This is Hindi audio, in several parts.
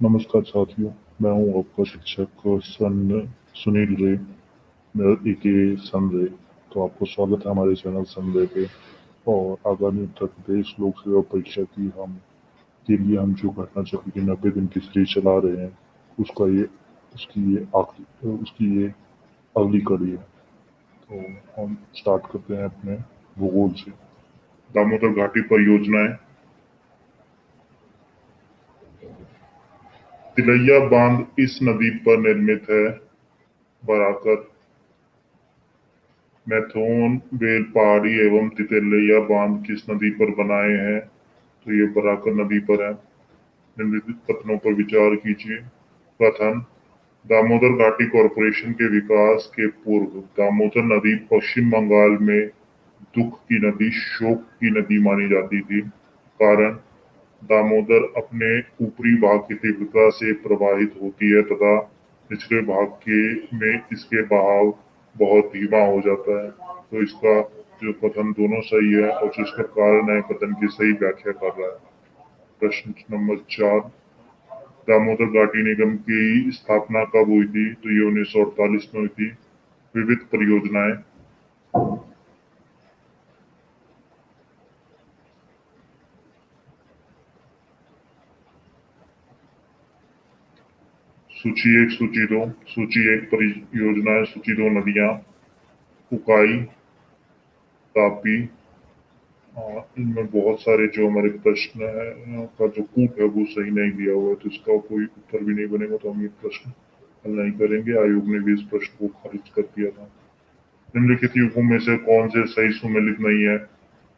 नमस्कार साथियों, मैं हूँ आपका शिक्षक सुनील रे, एके सन रे। तो आपको स्वागत है हमारे चैनल सन रे पे। और आगामी उत्तर प्रदेश लोक सेवा परीक्षा की हम के लिए हम जो घटना चक्र की 90 दिन की सीरीज चला रहे हैं, उसका ये उसकी ये अगली कड़ी है। तो हम स्टार्ट करते हैं अपने भूगोल से। दामोदर घाटी परियोजनाएं। तिलैया बांध इस नदी पर निर्मित है। बराकर, मैथोन, बेल पहाड़ी एवं तितैया बांध किस नदी पर बनाए हैं? तो ये बराकर नदी पर है। निम्नलिखित कथनों पर विचार कीजिए। कथन: दामोदर घाटी कॉरपोरेशन के विकास के पूर्व दामोदर नदी पश्चिम बंगाल में दुख की नदी, शोक की नदी मानी जाती थी। कारण: दामोदर अपने ऊपरी भाग की तीव्रता से प्रवाहित होती है तथा निचले भाग के में इसके बहाव बहुत धीमा हो जाता है। तो इसका जो कथन दोनों सही है और जो इसका कारण है कथन की सही व्याख्या कर रहा है। प्रश्न नंबर 4, दामोदर घाटी निगम की स्थापना कब हुई थी? तो ये 1948 में हुई थी। विविध परियोजनाएं। सूची एक, सूची दो। सूची एक परियोजनाएं, सूची दो नदियां। उकाई, तापी। इनमें बहुत सारे जो हमारे प्रश्न है का जो कूट है वो सही नहीं दिया हुआ है, तो इसका कोई उत्तर भी नहीं बनेगा, तो हम ये प्रश्न हल नहीं करेंगे। आयोग ने भी इस प्रश्न को खारिज कर दिया था। निम्नलिखित युगों में से कौन से सही सुमेलित नहीं है?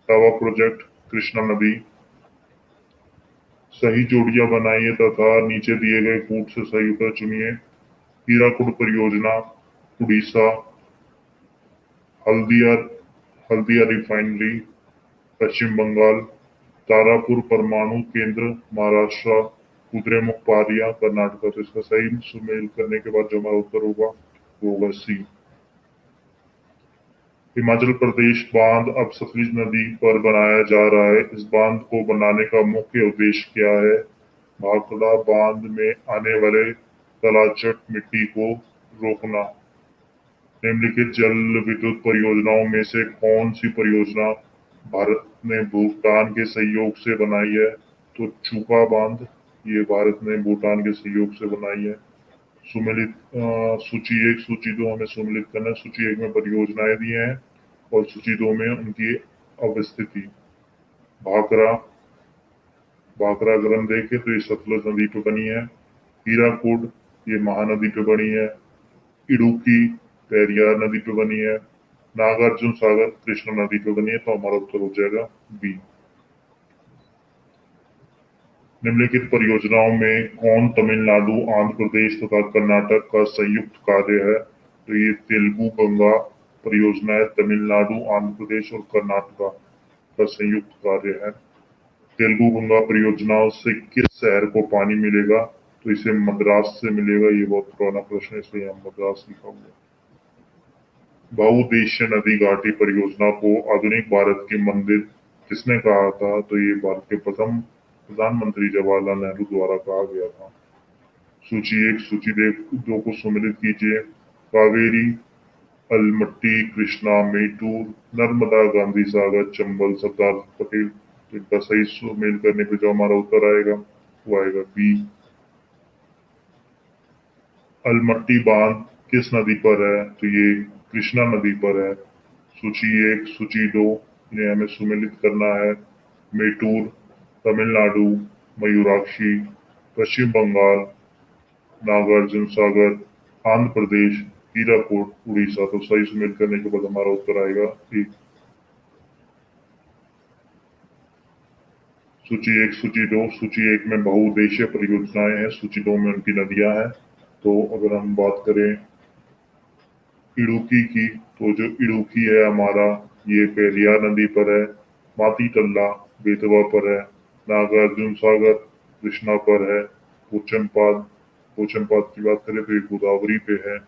टावा प्रोजेक्ट, कृष्णा नदी। सही जोड़ियां बनाइए तथा नीचे दिए गए कूट से सही उत्तर चुनिए। हीराकुड परियोजना, उड़ीसा। हल्दिया हल्दिया रिफाइनरी, पश्चिम बंगाल। तारापुर परमाणु केंद्र, महाराष्ट्र। कुद्रेमुख पहाड़ियां, कर्नाटक। तो इसका सही सुमेल करने के बाद जो हमारा उत्तर होगा वो होगा सी। हिमाचल प्रदेश बांध अब सतलुज नदी पर बनाया जा रहा है। इस बांध को बनाने का मुख्य उद्देश्य क्या है? भाखड़ा बांध में आने वाले तलाचट मिट्टी को रोकना। निम्नलिखित जल विद्युत परियोजनाओं में से कौन सी परियोजना भारत ने भूटान के सहयोग से बनाई है? तो चूका बांध, ये भारत ने भूटान के सहयोग से बनाई है। सुमेलित सूची एक, सूची दो हमें सुमेलित करना है। सूची एक में परियोजनाएं दी हैं और सूची दो में उनकी अवस्थिति। भाखड़ा, भाखड़ा अगर हम देखें तो ये सतलुज नदी पे बनी है। हीराकुड, ये महानदी पे बनी है। इडुक्की, पेरियार नदी पे बनी है। नागार्जुन सागर, कृष्णा नदी पे बनी है। तो हमारा उत्तर हो जाएगा बी। निम्नलिखित परियोजनाओं में कौन तमिलनाडु, आंध्र प्रदेश तथा कर्नाटक का संयुक्त कार्य है? तो ये तेलुगु गंगा परियोजना है। तमिलनाडु, आंध्र प्रदेश और कर्नाटक का संयुक्त कार्य है। तेलुगु गंगा परियोजनाओं से किस शहर को पानी मिलेगा? तो इसे मद्रास से मिलेगा। ये बहुत पुराना प्रश्न है, इसलिए हम मद्रास लिखा हुआ है। बहुउद्देशीय नदी घाटी परियोजना को आधुनिक भारत के मंदिर किसने कहा था? तो ये भारत के प्रथम प्रधानमंत्री जवाहरलाल नेहरू द्वारा कहा गया था। सूची एक, सूची दो को सम्मिलित कीजिए। कावेरी, अलमट्टी, कृष्णा, मेटूर, नर्मदा, गांधी सागर, चंबल, सरदार पटेल। तो इनका सही सुमेल करने पे जो हमारा उत्तर आएगा वो आएगा बी। अलमट्टी बांध किस नदी पर है? तो ये कृष्णा नदी पर है। सूची एक, सूची दो, इन्हें हमें सुमेलित करना है। मेटूर, तमिलनाडु। मयूराक्षी, पश्चिम बंगाल। नागार्जुन सागर, आंध्र प्रदेश। हीराकुड, उड़ीसा। तो सही सुमेल करने के बाद हमारा उत्तर आएगा ए। सूची एक, सूची दो। सूची एक में बहुउद्देशीय परियोजनाएं हैं, सूची दो में उनकी नदियां हैं। तो अगर हम बात करें इडुक्की की, तो जो इडुक्की है हमारा, ये पेरियार नदी पर है। माती टल्ला बेतवा पर है। नागार्जुन सागर कृष्णा पर है। पोचमपाद, पोचमपाद की बात करें तो ये गोदावरी पे है।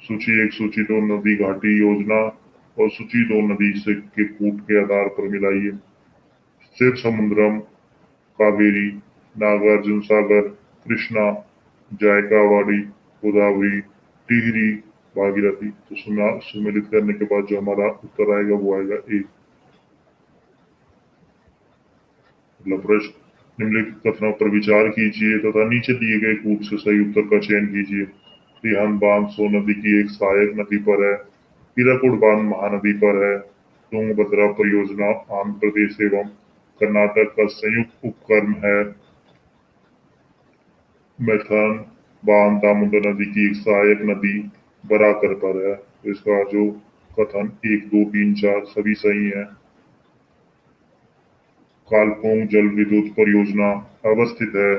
सूची एक, सूची दो नदी घाटी योजना और सूची दो नदी से के कूट के आधार पर मिलाइए। शिव समुद्रम, कावेरी, नागार्जुन सागर, कृष्णा, जायकावाड़ी, गोदावरी, टिहरी, भागीरथी। तो सुमेलित करने के बाद जो हमारा उत्तर आएगा वो आएगा ए। अगला प्रश्न, निम्नलिखित कथनों पर विचार कीजिए तथा नीचे दिए गए कूट से सही उत्तर का चयन कीजिए। रिहंद बांध सो नदी की एक सहायक नदी पर है। हीराकुड बांध महानदी पर है। तुंगभद्रा परियोजना आंध्र प्रदेश एवं कर्नाटक का संयुक्त उपक्रम है। मैथन बांध दामोदर नदी की एक सहायक नदी बराकर पर है। तो इसका जो कथन 1, 2, 3, 4 सभी सही है। कालपोंग जल विद्युत परियोजना अवस्थित है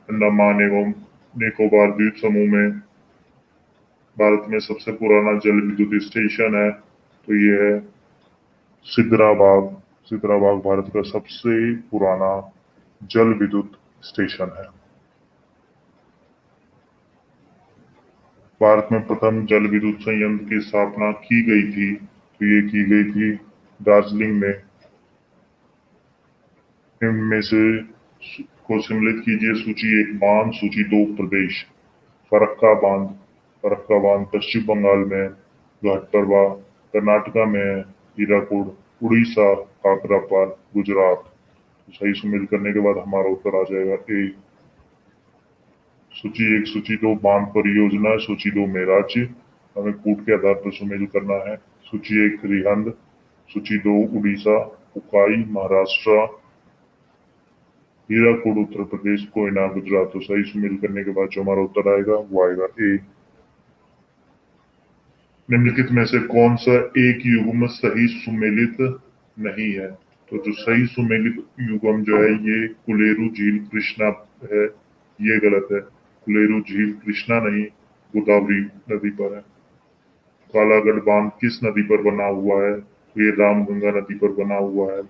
अंडमान एवं निकोबार द्वीप समूह में। भारत में सबसे पुराना जल विद्युत स्टेशन है तो ये है सिद्राबाग। सिद्राबाग भारत का सबसे पुराना जल विद्युत स्टेशन है। भारत में प्रथम जल विद्युत संयंत्र की स्थापना की गई थी तो ये की गई थी दार्जिलिंग में। इनमें से को सम्मिलित कीजिए। सूची 1 बांध, सूची 2 प्रदेश। फरक्का बांध। फरक्का बांध पश्चिम बंगाल में, घाटपर्वा कर्नाटका में है, हीराकुड उड़ीसा, काकरापार गुजरात। तो सही सुमेल करने के बाद हमारा उत्तर आ जाएगा ए। सूची 1, सूची 2 बांध परियोजना, सूची 2 में राज्य। हमें कूट के आधार पर सुमेल करना है। सूची 1 रिहंद, सूची 2 उड़ीसा, उकाई महाराष्ट्र, हीराकुड उत्तर प्रदेश, कोयना गुजरात। तो सही सुमेल करने के बाद जो हमारा उत्तर आएगा वो आएगा ए। निम्नलिखित में से कौन सा एक युग्म सही सुमेलित नहीं है? तो जो सही सुमेलित युग्म जो है ये कुलेरू झील कृष्णा है। ये गलत है। कुलेरू झील कृष्णा नहीं, गोदावरी नदी पर है। कालागढ़ बांध किस नदी पर बना हुआ है? तो ये रामगंगा नदी पर बना हुआ है।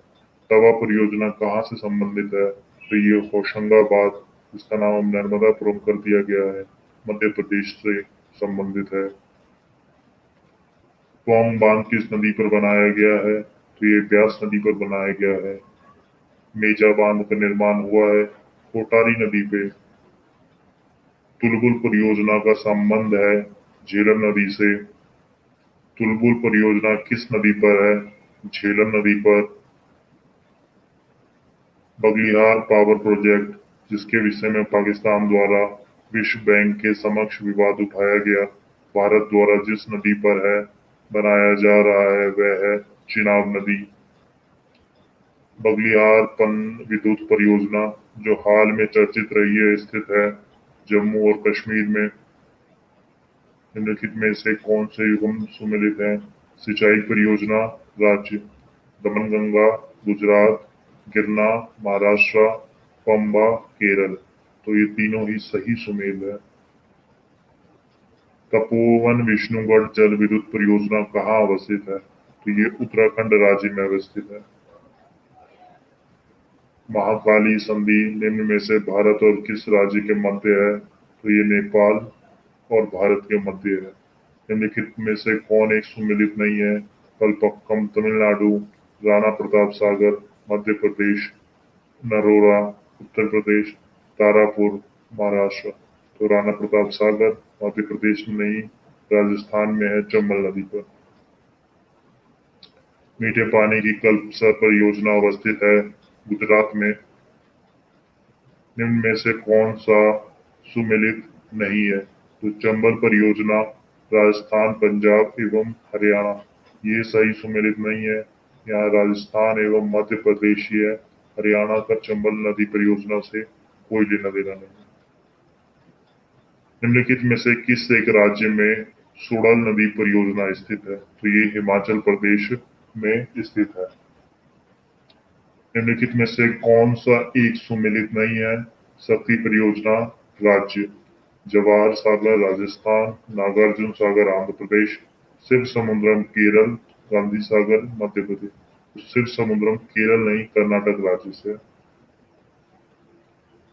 तवा परियोजना कहाँ से संबंधित है? तो ये होशंगाबाद, इसका नाम नर्मदापुरम कर दिया गया है, मध्य प्रदेश से संबंधित है। पौंग बांध किस नदी पर बनाया गया है? तो ये ब्यास नदी पर बनाया गया है। मेजा बांध का निर्माण हुआ है कोटारी नदी पे। तुलबुल परियोजना का संबंध है झेलम नदी से। तुलबुल परियोजना किस नदी पर है? झेलम नदी पर। बगलिहार पावर प्रोजेक्ट, जिसके विषय में पाकिस्तान द्वारा विश्व बैंक के समक्ष विवाद उठाया गया, भारत द्वारा जिस नदी पर है बनाया जा रहा है वह है चिनाब नदी। बगलिहार पन विद्युत परियोजना जो हाल में चर्चित रही है स्थित है जम्मू और कश्मीर में। निम्नलिखित में से कौन से युग्म सुमेलित है? सिंचाई परियोजना राज्य दमनगंगा गुजरात, गिरना महाराष्ट्र, पंबा केरल। तो ये तीनों ही सही सुमेल है। तपोवन विष्णुगढ़ जल विद्युत परियोजना कहाँ अवस्थित है? तो ये उत्तराखंड राज्य में अवस्थित है। महाकाली संधि निम्न में से भारत और किस राज्य के मध्य है? तो ये नेपाल और भारत के मध्य है। निम्नलिखित में से कौन एक सुमेलित नहीं है? कलपक्कम तमिलनाडु, राणा प्रताप सागर मध्य प्रदेश, नरोरा उत्तर प्रदेश, तारापुर महाराष्ट्र। तो राणा प्रताप सागर मध्य प्रदेश में नहीं, राजस्थान में है चंबल नदी पर। मीठे पानी की कल्पसर परियोजना अवस्थित है गुजरात में। निम्न में से कौन सा सुमेलित नहीं है? तो चंबल परियोजना राजस्थान, पंजाब एवं हरियाणा। ये सही सुमेलित नहीं है। यहाँ राजस्थान एवं मध्य प्रदेश ही है। हरियाणा का चंबल नदी परियोजना से कोई लेना देना नहीं। निम्नलिखित में से किस एक राज्य में सुड़ल नदी परियोजना स्थित है? तो ये हिमाचल प्रदेश में स्थित है। निम्नलिखित में से कौन सा एक सुमेलित नहीं है? शक्ति परियोजना राज्य जवाहर सागर राजस्थान, नागार्जुन सागर आंध्र प्रदेश, शिव समुद्रम केरल, गांधी सागर मध्य प्रदेश। तो शिव समुद्रम केरल नहीं, कर्नाटक राज्य से।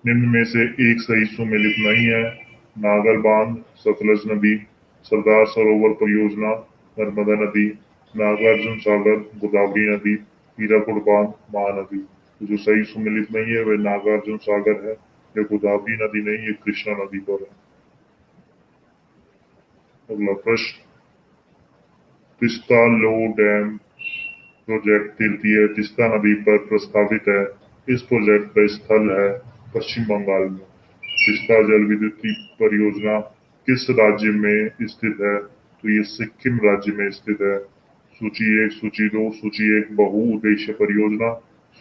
निम्न में से एक सही सुमेलित नहीं है। नागर बांध, सतलज नदी, सरदार सरोवर परियोजना, नर्मदा नदी, नागार्जुन सागर, गोदावरी नदी, हीराकुड बांध, महानदी। तो जो सही सुमेलित नहीं है वह नागार्जुन सागर है। ये गोदावरी नदी नहीं, ये कृष्णा नदी पर है। अगला प्रश्न, तिस्ता लो डैम प्रोजेक्ट तृतीय तिस्ता नदी पर प्रस्तावित है। इस प्रोजेक्ट का स्थल है पश्चिम बंगाल में। तिस्ता जल विद्युत परियोजना किस राज्य में स्थित है? तो ये सिक्किम राज्य में स्थित है। सूची 1, सूची 2, सूची 1 बहुउद्देश्य परियोजना,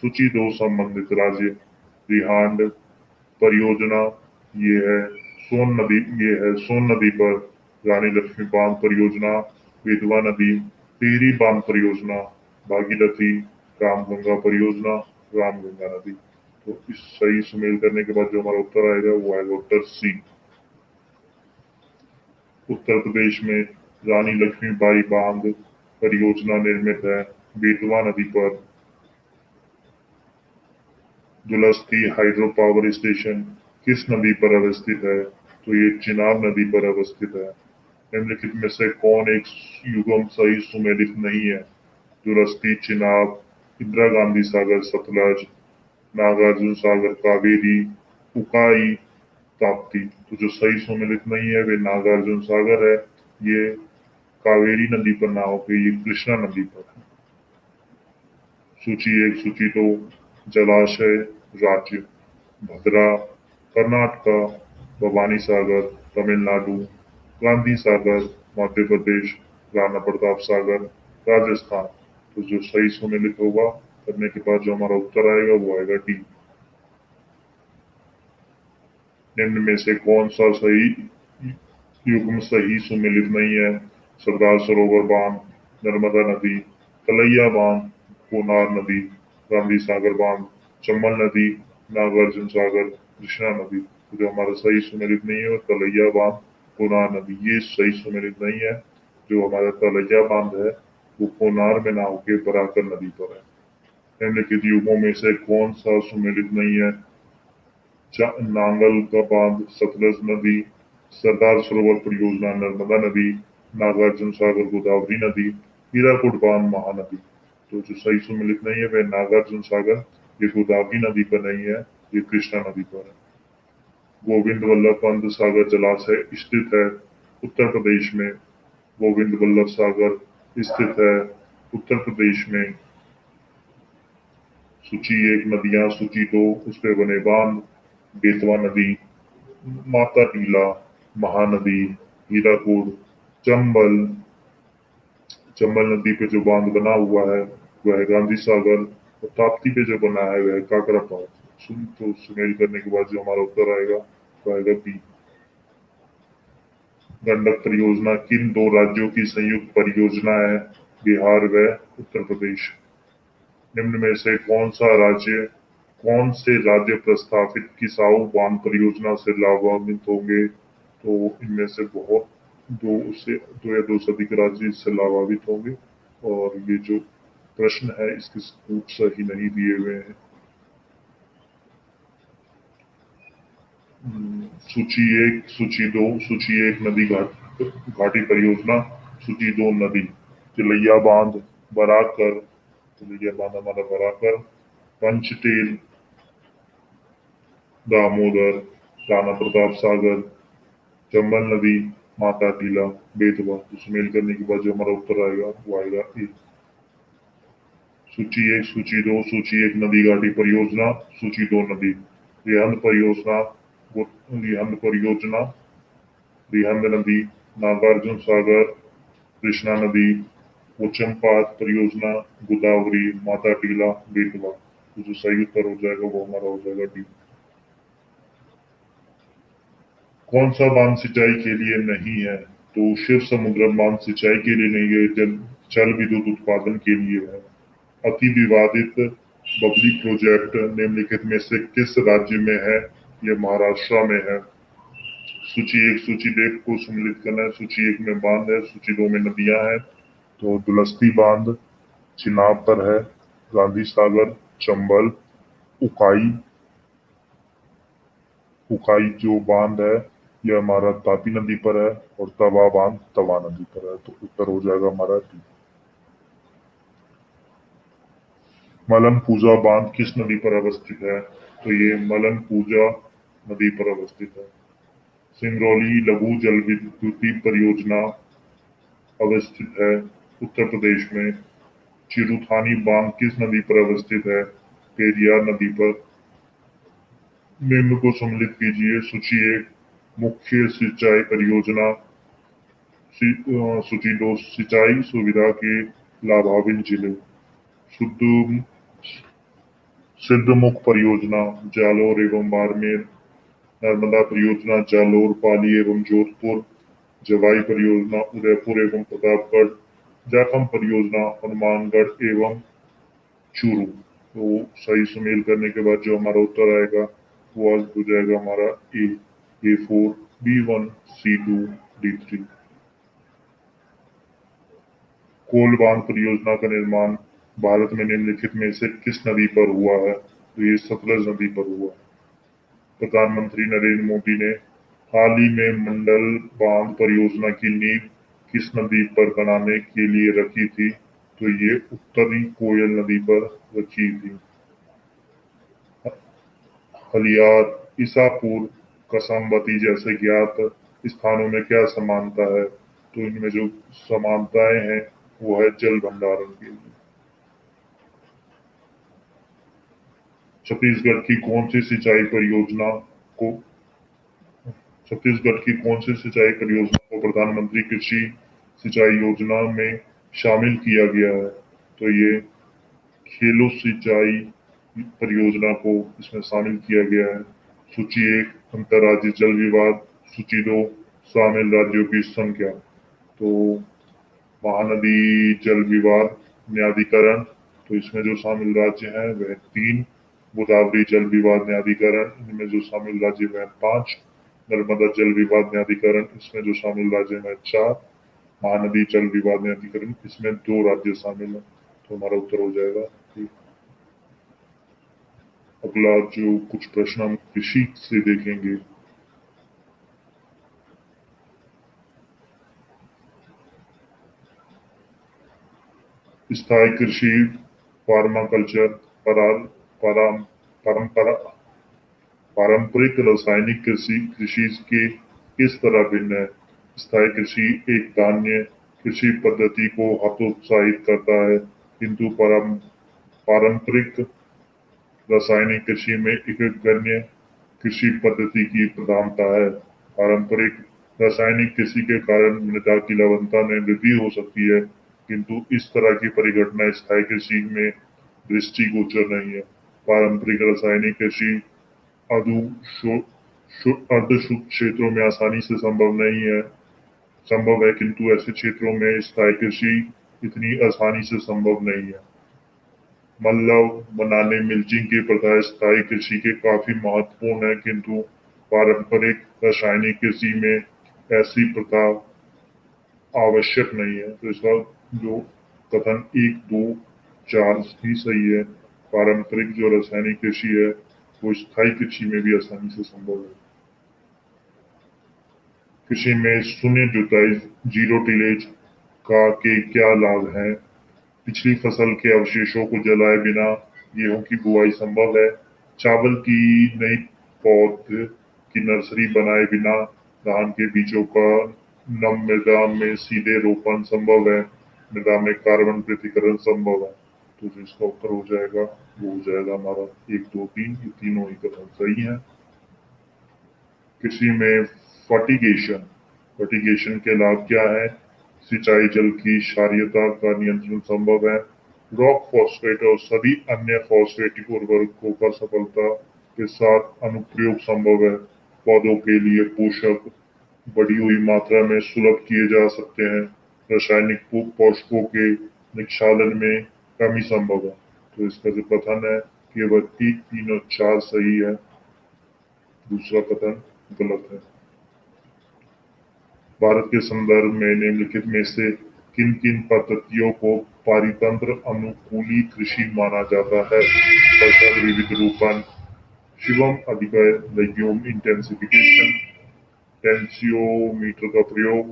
सूची 2 संबंधित राज्य। रिहांड परियोजना ये है सोन नदी पर रानी लक्ष्मी बांध परियोजना, बेतवा नदी, टिहरी बांध परियोजना, भागीरथी, रामगंगा परियोजना, रामगंगा नदी। तो इस सही सुमेल करने के बाद जो हमारा उत्तर आएगा वो आएगा उत्तर सी। उत्तर प्रदेश में रानी लक्ष्मीबाई बांध परियोजना निर्मित है बेतवा नदी पर। दुलस्ती हाइड्रो पावर स्टेशन किस नदी पर अवस्थित है? तो ये चिनाब नदी पर अवस्थित है। निम्नलिखित में से कौन एक युग्म सही सुमेलित नहीं है? दुलस्ती, चिनाब, इंदिरा गांधी सागर सतलज, नागार्जुन सागर कावेरी, उकाई ताप्ती। तो जो सही सुमेलित नहीं है वे नागार्जुन सागर है, ये कावेरी नदी पर ना होकर ये कृष्णा नदी पर है। सूची 1, सूची 2 जलाशय राज्य, भद्रा कर्नाटका, भवानी सागर तमिलनाडु, गांधी सागर मध्य प्रदेश, राणा प्रताप सागर राजस्थान। तो जो सही सुमेलित होगा करने के बाद जो हमारा उत्तर आएगा वो आएगा डी। निम्न में से कौन सा सही युग्म सही सुमेलित नहीं है? सरदार सरोवर बांध, नर्मदा नदी, तलैया बांध, कोनार नदी, गांधी सागर बांध, चंबल नदी, नागार्जुन सागर, कृष्णा नदी। तो जो हमारा सही सुमेलित नहीं है वो तलैया बांध, कोनार नदी, ये सही सुमेलित नहीं है। जो हमारा तलैया बांध है वो कोनार में ना होके बराकर नदी पर है। निम्नलिखित युगों में से कौन सा सुमेलित नहीं है? नांगल का बांध सतलज नदी, सरदार सरोवर परियोजना नर्मदा नदी, नागार्जुन सागर गोदावरी नदी, हीराकुड बांध महानदी। तो जो सही सुमेलित नहीं है वह नागार्जुन सागर, ये गोदावरी नदी पर नहीं है, ये कृष्णा नदी पर है। गोविंद वल्लभ पंत सागर जलाशय स्थित है उत्तर प्रदेश में। गोविंद वल्लभ सागर स्थित है उत्तर प्रदेश में। सूची 1 नदियां, सूची 2 उस पे बने बांध, बेतवा नदी, माता टीला, महानदी, हीराकुड, चंबल। चंबल नदी पे जो बांध बना हुआ है वह है गांधी सागर, और ताप्ती पे जो बना है वह है काकरा बांध। तो सुमेल करने के बाद जो हमारा उत्तर आएगा वो आएगा बी। गंडक परियोजना किन दो राज्यों की संयुक्त परियोजना है? बिहार व उत्तर प्रदेश। निम्न में से कौन से राज्य प्रस्तावित किसाऊ बांध परियोजना से लाभान्वित होंगे? तो इनमें से बहुत दो या दो से अधिक राज्य इससे लाभान्वित होंगे। और ये जो प्रश्न है इसके सबूत सही नहीं दिए हुए हैं। सूची 1, सूची 2, सूची 1 नदी घाटी परियोजना, सूची 2 नदी तिलैया बांध, बराकर, तिलैया बांध हमारा बराकर, पंचटेल, दामोदर, राणा प्रताप सागर, चंबल नदी, माता टीला, बेतवा। तो सुमेल करने के बाद जो हमारा उत्तर आएगा वो आएगा ए। सूची 1, सूची 2, सूची 1 नदी घाटी परियोजना, सूची 2 नदी रिहंद परियोजना, रिहंद परियोजना, रिहंद नदी, नागार्जुन सागर, कृष्णा नदी, पोचमपात परियोजना, गोदावरी, माता टीला, बेतवा। तो जो सही उत्तर हो जाएगा वो हमारा हो जाएगा डी। कौन सा बांध सिंचाई के लिए नहीं है? तो शिव समुद्र बांध सिंचाई के लिए नहीं है, जल विद्युत उत्पादन के लिए है। अति विवादित बबली प्रोजेक्ट निम्नलिखित में से किस राज्य में है? ये महाराष्ट्र में है। सूची 1, सूची 2 को सम्मिलित करना है। सूची 1 में बांध है, सूची 2 में नदियां हैं। तो दुलस्ती बांध चिनाब पर है, गांधी सागर, चंबल, उकाई उकाई जो बांध है यह हमारा तापी नदी पर है, और तवा बांध तवा नदी पर है। तो उत्तर हो जाएगा हमारा डी। मलन पूजा बांध किस नदी पर अवस्थित है? तो ये मलन पूजा नदी पर अवस्थित है। सिंगरौली लघु जल विद्युत परियोजना अवस्थित है उत्तर प्रदेश में। चिरुथानी बांध किस नदी पर अवस्थित है? पेरियार नदी पर। निम्न को सम्मिलित कीजिए। सूची 1 मुख्य सिंचाई परियोजना। सूची 2 सिंचाई सुविधा के लाभान्वित जिले। शुद्ध सिद्धमुख परियोजना जालौर एवं बाड़मेर। नर्मदा परियोजना जालौर, पाली एवं जोधपुर। जवाई परियोजना उदयपुर एवं प्रतापगढ़। जाखम परियोजना हनुमानगढ़ एवं चूरू। तो सही सुमेल करने के बाद जो हमारा उत्तर आएगा वो आज हो जाएगा हमारा A4, B1, C2, D3। कोल बांध परियोजना का निर्माण भारत में निम्नलिखित में से किस नदी पर हुआ है? तो ये सतलज नदी पर हुआ। प्रधानमंत्री नरेंद्र मोदी ने हाल ही में मंडल बांध परियोजना की नींव किस नदी पर बनाने के लिए रखी थी? तो ये उत्तरी कोयल नदी पर रखी थी। हलियार, ईसापुर, कसमवती जैसे ज्ञात स्थानों में क्या समानता है? तो इनमें जो समानताएं हैं वो है जल भंडारण के लिए। छत्तीसगढ़ की कौन सी सिंचाई परियोजना को छत्तीसगढ़ की कौन सी सिंचाई परियोजना को प्रधानमंत्री कृषि सिंचाई योजना में शामिल किया गया है? तो ये खेलो सिंचाई परियोजना को इसमें शामिल किया गया है। सूची 1 अंतर्राज्यीय जल विवाद। सूची 2 शामिल राज्यों की संख्या। तो महानदी जल विवाद न्यायाधिकरण, तो इसमें जो शामिल राज्य हैं वह 3। गोदावरी जल विवाद न्यायाधिकरण, इनमें जो शामिल राज्य वह 5। नर्मदा जल विवाद न्यायाधिकरण, इसमें जो शामिल राज्य हैं 4। महानदी जल विवाद न्यायाधिकरण, इसमें 2 राज्य शामिल हैं। तो हमारा उत्तर हो जाएगा। अगला जो कुछ प्रश्न हम कृषि से देखेंगे। स्थायी कृषि फार्माकल्चर परंपरा पारंपरिक रासायनिक कृषि के किस तरह भिन्न है? स्थायी कृषि एक धान्य कृषि पद्धति को हतोत्साहित करता है, किंतु पारंपरिक रासायनिक कृषि में एकगन्य कृषि पद्धति की प्रधानता है। पारंपरिक रासायनिक कृषि के कारण मृदा की लवणता में वृद्धि हो सकती है, किंतु इस तरह की परिघटना स्थायी कृषि में दृष्टिगोचर नहीं है। पारंपरिक रासायनिक कृषि अर्धशुष्क क्षेत्रों में आसानी से संभव है, किंतु ऐसे क्षेत्रों में स्थायी कृषि इतनी आसानी से संभव नहीं है। मल्लव बनाने मिल्चिंग की प्रथा स्थायी कृषि के काफी महत्वपूर्ण है, किंतु पारंपरिक रासायनिक कृषि में ऐसी प्रथा आवश्यक नहीं है। तो इसका जो कथन 1, 2, 4 ही सही है। पारंपरिक जो रासायनिक कृषि है वो स्थायी कृषि में भी आसानी से संभव है। कृषि में शून्य जुताई जीरो टिलेज का के क्या लाभ हैं? पिछली फसल के अवशेषों को जलाए बिना गेहूं की बुआई संभव है। चावल की नई पौध की नर्सरी बनाए बिना धान के बीजों का नम मृदा में सीधे रोपण संभव है। मृदा में कार्बन पृथक्करण संभव है। तो जो इसका उत्तर हो जाएगा वो हो जाएगा हमारा 1, 2, 3, ये तीनों ही कथन सही है। कृषि में फर्टिगेशन के लाभ क्या है? सिंचाई जल की क्षारीयता का नियंत्रण संभव है। रॉक फॉस्फेट और सभी अन्य फॉस्फेटिक उर्वरकों का सफलता के साथ अनुप्रयोग संभव है। पौधों के लिए पोषक बढ़ी हुई मात्रा में सुलभ किए जा सकते हैं। रासायनिक पोषकों के निक्षालन में कमी संभव है। तो इसका जो कथन है केवल 1, 3 और 4 सही है। दूसरा कथन गलत है। भारत के संदर्भ में निम्नलिखित में से किन किन पद्धतियों को पारितंत्र अनुकूली कृषि माना जाता है? फसल विविध रूपन, शिवम अधिकय लेग्यूम इंटेंसिफिकेशन, टेंसियोमीटर का प्रयोग,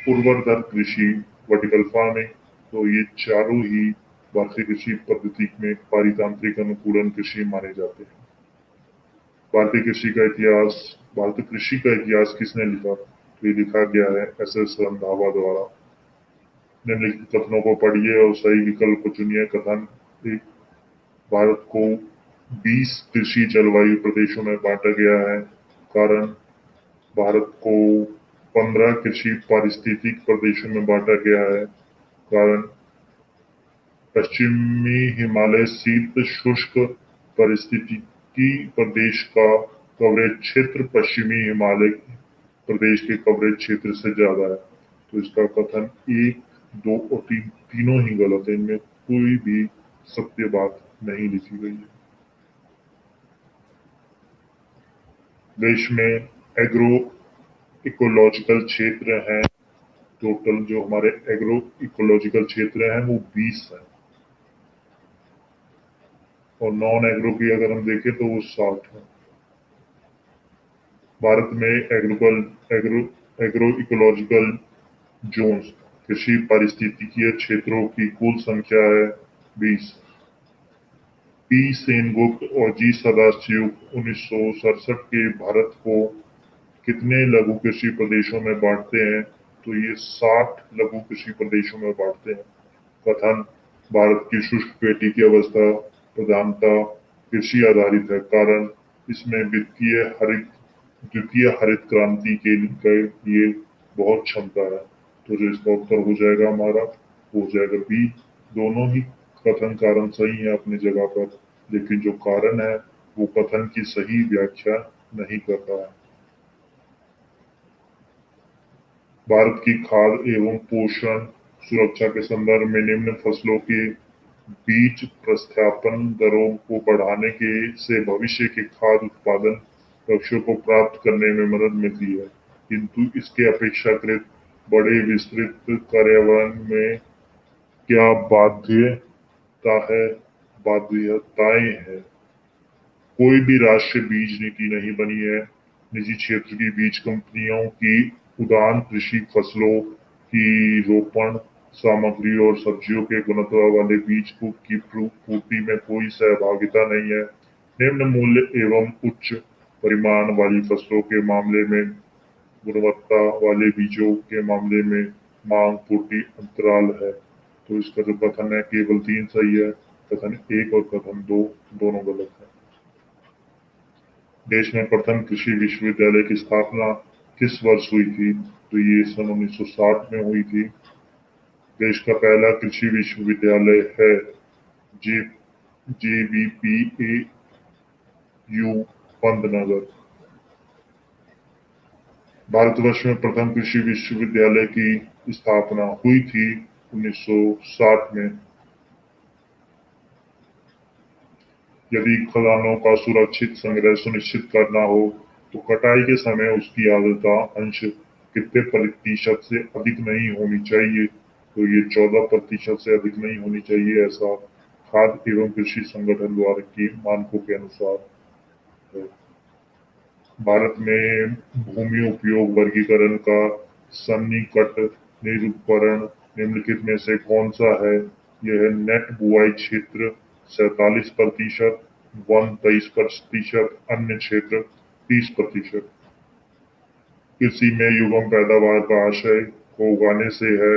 उर्वरधर कृषि, वर्टिकल फार्मिंग। तो ये चारों ही भारतीय कृषि पद्धति में पारितांत्रिक अनुकूलन कृषि माने जाते हैं। भारतीय कृषि का इतिहास भारतीय कृषि का इतिहास किसने लिखा? तो ये लिखा गया है SS रंधावा द्वारा। निम्नलिखित कथनों को पढ़िए और सही विकल्प को चुनिए। कथन एक, भारत को 20 कृषि जलवायु प्रदेशों में बांटा गया है। कारण, भारत को 15 कृषि पारिस्थितिक प्रदेशों में बांटा गया है। कारण, पश्चिमी हिमालय शीत शुष्क पारिस्थितिकी प्रदेश का कवरेज क्षेत्र पश्चिमी हिमालय प्रदेश के कवरेज क्षेत्र से ज्यादा है। तो इसका कथन 1, 2 और 3 तीनों ही गलत है। इनमें कोई भी सत्य बात नहीं लिखी गई है। देश में एग्रो इकोलॉजिकल क्षेत्र हैं। टोटल जो हमारे एग्रो इकोलॉजिकल क्षेत्र हैं वो 20 है, और नॉन एग्रो की अगर हम देखें तो वो 60 है। भारत में एग्रो इकोलॉजिकल जोन्स कृषि पारिस्थितिकीय क्षेत्रों की कुल संख्या है 20। पी सेनगुप्त और जी सदाशिव 1967 के भारत को कितने लघु कृषि प्रदेशों में बांटते हैं? तो ये 60 लघु कृषि प्रदेशों में बांटते हैं। कथन, भारत की शुष्क पेटी की अवस्था प्रधानता कृषि आधारित है। कारण, इसमें द्वितीय हरित क्रांति के लिए बहुत क्षमता है। तो जो इसका उत्तर हो जाएगा हमारा, हो जाएगा बी। दोनों ही कथन कारण सही है अपनी जगह पर, लेकिन जो कारण है वो कथन की सही व्याख्या नहीं कर रहा है। भारत की खाद्य एवं पोषण सुरक्षा के संदर्भ में निम्न फसलों के बीज प्रतिस्थापन दरों को बढ़ाने से भविष्य के खाद्य उत्पादन लक्ष्यों को प्राप्त करने में मदद मिलती है, किंतु इसके अपेक्षाकृत बड़े विस्तृत कार्यान्वयन में क्या बाध्यताएं हैं? कोई भी राष्ट्रीय बीज नीति नहीं बनी है। निजी क्षेत्र की बीज कंपनियों की उड़ान कृषि फसलों की रोपण सामग्री और सब्जियों के गुणवत्ता वाले बीज की पूर्ति में कोई सहभागिता नहीं है। निम्न मूल्य एवं उच्च परिमाण वाली फसलों के मामले में गुणवत्ता वाले बीजों के मामले में मांग पूर्ति अंतराल है। तो इसका जो कथन है केवल 3 सही है। कथन 1 और कथन 2 दोनों गलत है। देश में प्रथम कृषि विश्वविद्यालय की स्थापना किस वर्ष हुई थी? तो ये सन 1960 में हुई थी। देश का पहला कृषि विश्वविद्यालय है JVPAU पंतनगर। भारतवर्ष में प्रथम कृषि विश्वविद्यालय की स्थापना हुई थी 1960 में। यदि खदानों का सुरक्षित संग्रह सुनिश्चित करना हो तो कटाई के समय उसकी आर्द्रता अंश कितने प्रतिशत से अधिक नहीं होनी चाहिए? तो ये 14% से अधिक नहीं होनी चाहिए, ऐसा खाद्य एवं कृषि संगठन द्वारा के मानकों के अनुसार है। भारत में भूमि उपयोग वर्गीकरण का सन्निकट निरूपण निम्नलिखित में से कौन सा है? यह है नेट बुआई क्षेत्र 47%, वन 23%, अन्य क्षेत्र 30%। कृषि में युगम पैदावार का आशय को उगाने से है।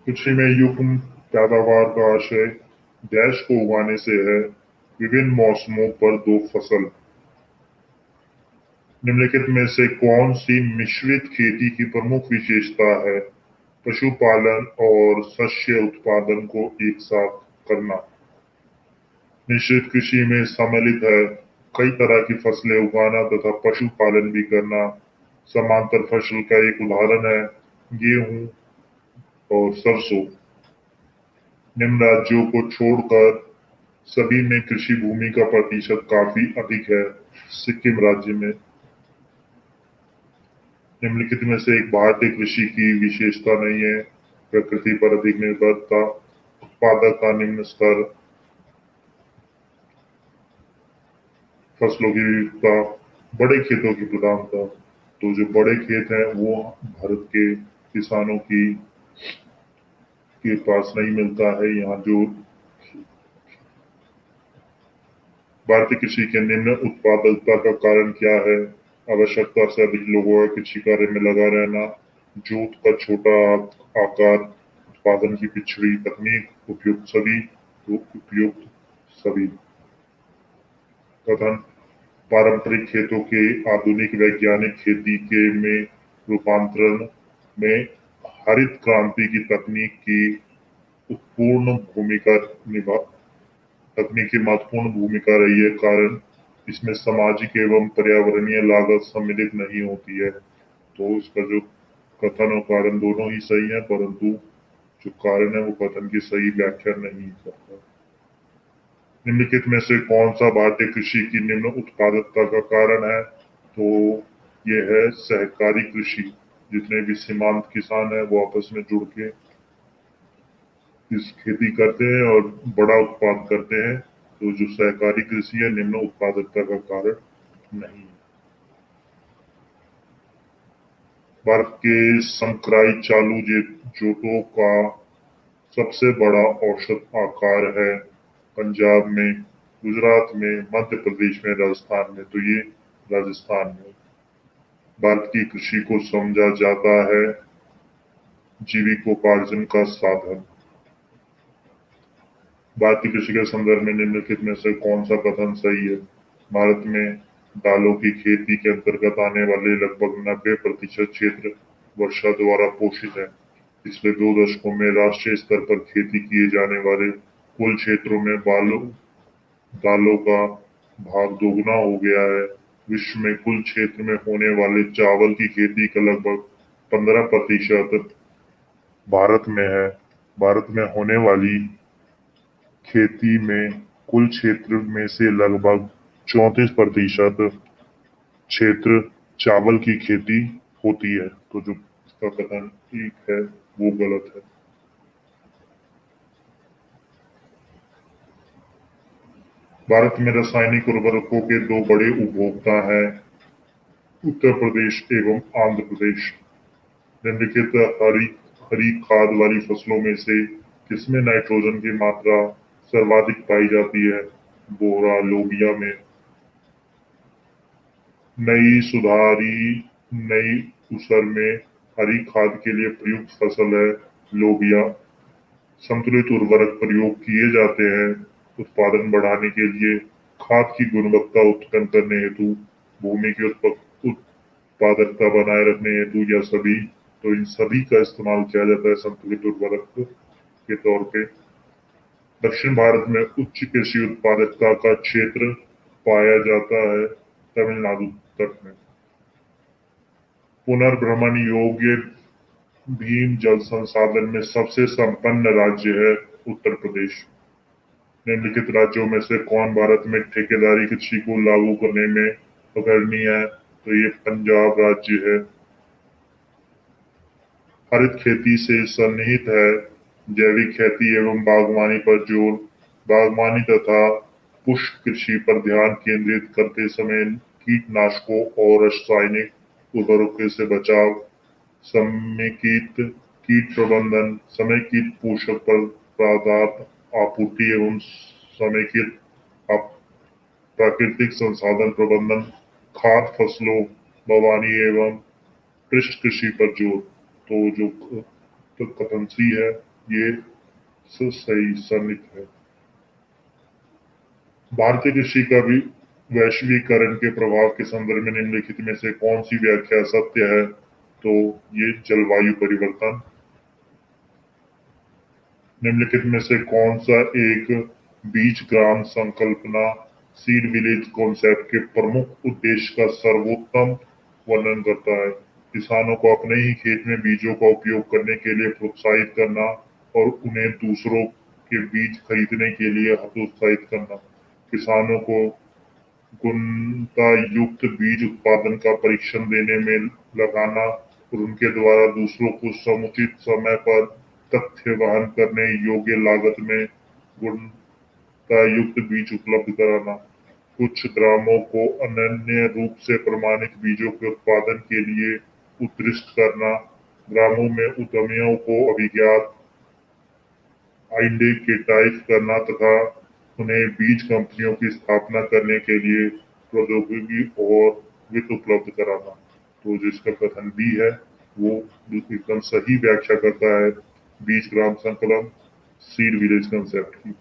कृषि में युग्म पैदावार का आशय डैश को उगाने से है। विभिन्न मौसमों पर 2 फसल। निम्नलिखित में से कौन सी मिश्रित खेती की प्रमुख विशेषता है? पशुपालन और शस्य उत्पादन को एक साथ करना। मिश्रित कृषि में सम्मिलित है कई तरह की फसलें उगाना तथा पशुपालन भी करना। समांतर फसल का एक उदाहरण है गेहूं और सरसों। निम्न राज्यों को छोड़कर सभी में कृषि भूमि का प्रतिशत काफी अधिक है। सिक्किम राज्य में। निम्नलिखित में से एक भारतीय कृषि की विशेषता नहीं है। प्रकृति पर अधिक निर्भरता। उत्पादक का निम्न स्तर, फसलों की विविधता, बड़े खेतों की प्रधानता। तो जो बड़े खेत हैं वो भारत के किसानों की के पास नहीं मिलता है। यहाँ जो भारतीय कृषि के निम्न उत्पादकता का कारण क्या है? आवश्यकता से अधिक लोगों का कृषि कार्य में लगा रहना, जोत का छोटा आकार, उत्पादन की पिछड़ी तकनीक, उपयुक्त सभी। कथन: पारंपरिक खेतों के आधुनिक वैज्ञानिक खेती के में रूपांतरण में हरित क्रांति की पूर्ण भूमिका निभा तकनीकी महत्वपूर्ण भूमिका रही है। कारण इसमें सामाजिक एवं पर्यावरणीय लागत सम्मिलित नहीं होती है। तो इसका जो कथन और कारण दोनों ही सही है, परंतु जो कारण है वो कथन की सही व्याख्या नहीं करता। निम्नलिखित में से कौन सा भारतीय कृषि की निम्न उत्पादकता का कारण है? तो ये है सहकारी कृषि। जितने भी सीमांत किसान है वो आपस में जुड़ के इस खेती करते हैं और बड़ा उत्पाद करते हैं। तो जो सहकारी कृषि है निम्न उत्पादकता का कारण नहीं है। भारत के संकराई चालू जोतों का सबसे बड़ा औसत आकार है पंजाब में, गुजरात में, मध्य प्रदेश में, राजस्थान में। तो ये राजस्थान में। भारत की कृषि को समझा जाता है जीविकोपार्जन का साधन। भारतीय कृषि के संदर्भ में निम्नलिखित में से कौन सा कथन सही है? भारत में दालों की खेती के अंतर्गत आने वाले लगभग 90% क्षेत्र वर्षा द्वारा पोषित है। पिछले 2 दशकों में राष्ट्रीय स्तर पर खेती किए जाने वाले कुल क्षेत्रों में दालों का भाग दोगुना हो गया है। विश्व में कुल क्षेत्र में होने वाले चावल की खेती का लगभग 15% भारत में है। भारत में होने वाली खेती में कुल क्षेत्र में से लगभग 34% क्षेत्र चावल की खेती होती है। तो जो इसका कथन ठीक है वो गलत है। भारत में रासायनिक उर्वरकों के 2 बड़े उपभोक्ता हैं, उत्तर प्रदेश एवं आंध्र प्रदेश। निम्नलिखित हरी खाद वाली फसलों में से किसमें नाइट्रोजन की मात्रा सर्वाधिक पाई जाती है? बोरा लोबिया में। नई उसर में हरी खाद के लिए प्रयुक्त फसल है लोबिया। संतुलित उर्वरक प्रयोग किए जाते हैं उत्पादन बढ़ाने के लिए, खाद की गुणवत्ता उत्पन्न करने हेतु, भूमि की उत्पादकता बनाए रखने हेतु या सभी। तो इन सभी का इस्तेमाल किया जाता है संतुलित उर्वरक के तौर पे। दक्षिण भारत में उच्च कृषि उत्पादकता का क्षेत्र पाया जाता है तमिलनाडु तट में। पुनर्भ्रमण योग्य भीम जल संसाधन में सबसे संपन्न राज्य है उत्तर प्रदेश। निम्नलिखित राज्यों में से कौन भारत में ठेकेदारी कृषि को लागू करने में अग्रणी है? तो ये पंजाब राज्य है। हरित खेती से सन्निहित है जैविक खेती एवं बागवानी पर जोर। बागवानी तथा पुष्प कृषि पर ध्यान केंद्रित करते समय कीटनाशकों और रासायनिक उर्वरकों से बचाव, समेकित कीट प्रबंधन, समेकित पोषक पदार्थ आपूर्ति एवं समेकित प्राकृतिक संसाधन प्रबंधन, खाद फसलों, बागवानी एवं पृष्ठ कृषि पर जोर। तो जो तो कथन सी है ये सही सन्निहित है। भारतीय कृषि का भी वैश्वीकरण के प्रभाव के संदर्भ में निम्नलिखित में से कौन सी व्याख्या सत्य है? तो ये जलवायु परिवर्तन। निम्नलिखित में से कौन सा एक बीज ग्राम संकल्पना सीड विलेज कॉन्सेप्ट के प्रमुख उद्देश्य का सर्वोत्तम वर्णन करता है? किसानों को अपने ही खेत में बीजों का उपयोग करने के लिए प्रोत्साहित करना और उन्हें दूसरों के बीज खरीदने के लिए हतोत्साहित करना। किसानों को गुणवत्ता युक्त बीज उत्पादन का परीक्षण देने में लगाना और उनके द्वारा दूसरों को समुचित समय पर तथ्य वहन करने योग्य लागत में गुणवत्ता युक्त बीज उपलब्ध कराना, कुछ ग्रामों को अनन्य रूप से प्रमाणित बीजों के उत्पादन के लिए उत्कृष्ट करना, ग्रामों में उद्यमियों को अभिज्ञात आइडेंटिफाई करना तथा उन्हें बीज कंपनियों की स्थापना करने के लिए प्रौद्योगिकी और वित्त उपलब्ध कराना। तो जिसका कथन बी है वो एकदम सही व्याख्या करता है बीज ग्राम संकलन सीड विलेज कंसेप्ट की।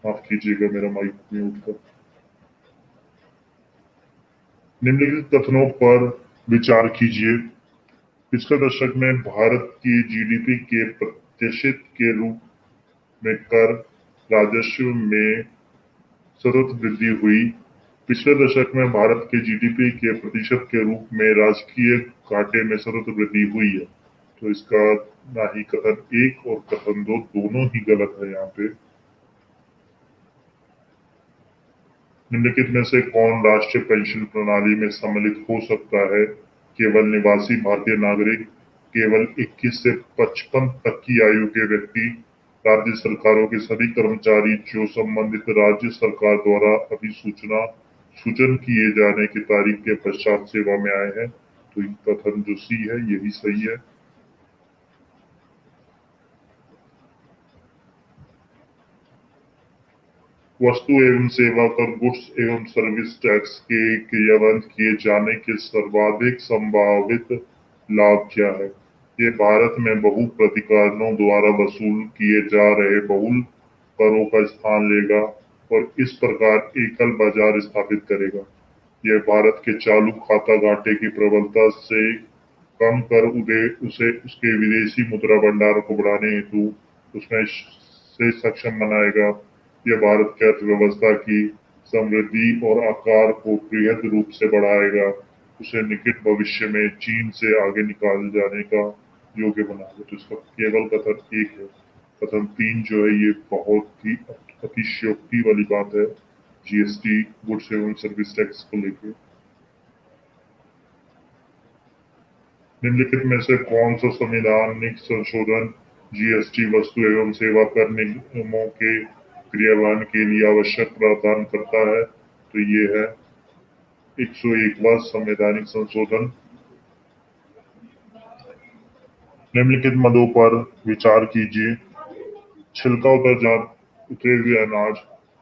माफ कीजिएगा मेरा माइक म्यूट था। निम्नलिखित कथनों पर विचार कीजिए। पिछले दशक में भारत की जीडीपी के प्रतिशत के रूप में कर राजस्व में सतत वृद्धि हुई। पिछले दशक में भारत के जीडीपी के प्रतिशत के रूप में राजकीय घाटे में सतत वृद्धि हुई है। तो इसका ना ही कथन एक और कथन दो दोनों ही गलत है। यहाँ पे निम्नलिखित में से कौन राष्ट्रीय पेंशन प्रणाली में सम्मिलित हो सकता है? केवल निवासी भारतीय नागरिक, केवल 21 से 55 तक की आयु के व्यक्ति, राज्य सरकारों के सभी कर्मचारी जो संबंधित राज्य सरकार द्वारा सूचन किए जाने की तारीख के पश्चात सेवा में आए हैं। तो कथन जो सी है यही सही है। वस्तु एवं सेवा कर गुड्स एवं सर्विस टैक्स के क्रियान्वित किए जाने के सर्वाधिक संभावित लाभ क्या है? ये भारत में बहु प्राधिकरणों द्वारा वसूल किए जा रहे बहुल करों का स्थान लेगा और इस प्रकार एकल बाजार स्थापित करेगा। यह भारत के चालू खाता घाटे की प्रबलता से कम कर उसे उसके विदेशी मुद्रा भंडार को बढ़ाने हेतु उसमें से सक्षम बनाएगा। यह भारत की अर्थव्यवस्था की समृद्धि और आकार को बृहद रूप से बढ़ाएगा, उसे निकट भविष्य में चीन से आगे निकाल जाने का योग्य बनाएगा। तो इसका केवल कथन एक है। कथन 3 जो है ये बहुत ही अतिशयोक्ति वाली बात है जीएसटी गुड्स एवं सर्विस टैक्स को लेकर। निम्नलिखित में से कौन सा संवैधानिक संशोधन जीएसटी वस्तु एवं सेवा कर निगमों के क्रियान्वयन के लिए आवश्यक प्रावधान करता है? तो ये है 101वां संवैधानिक संशोधन। निम्नलिखित मदों पर विचार कीजिए। छिलका उतरे हुए अनाज,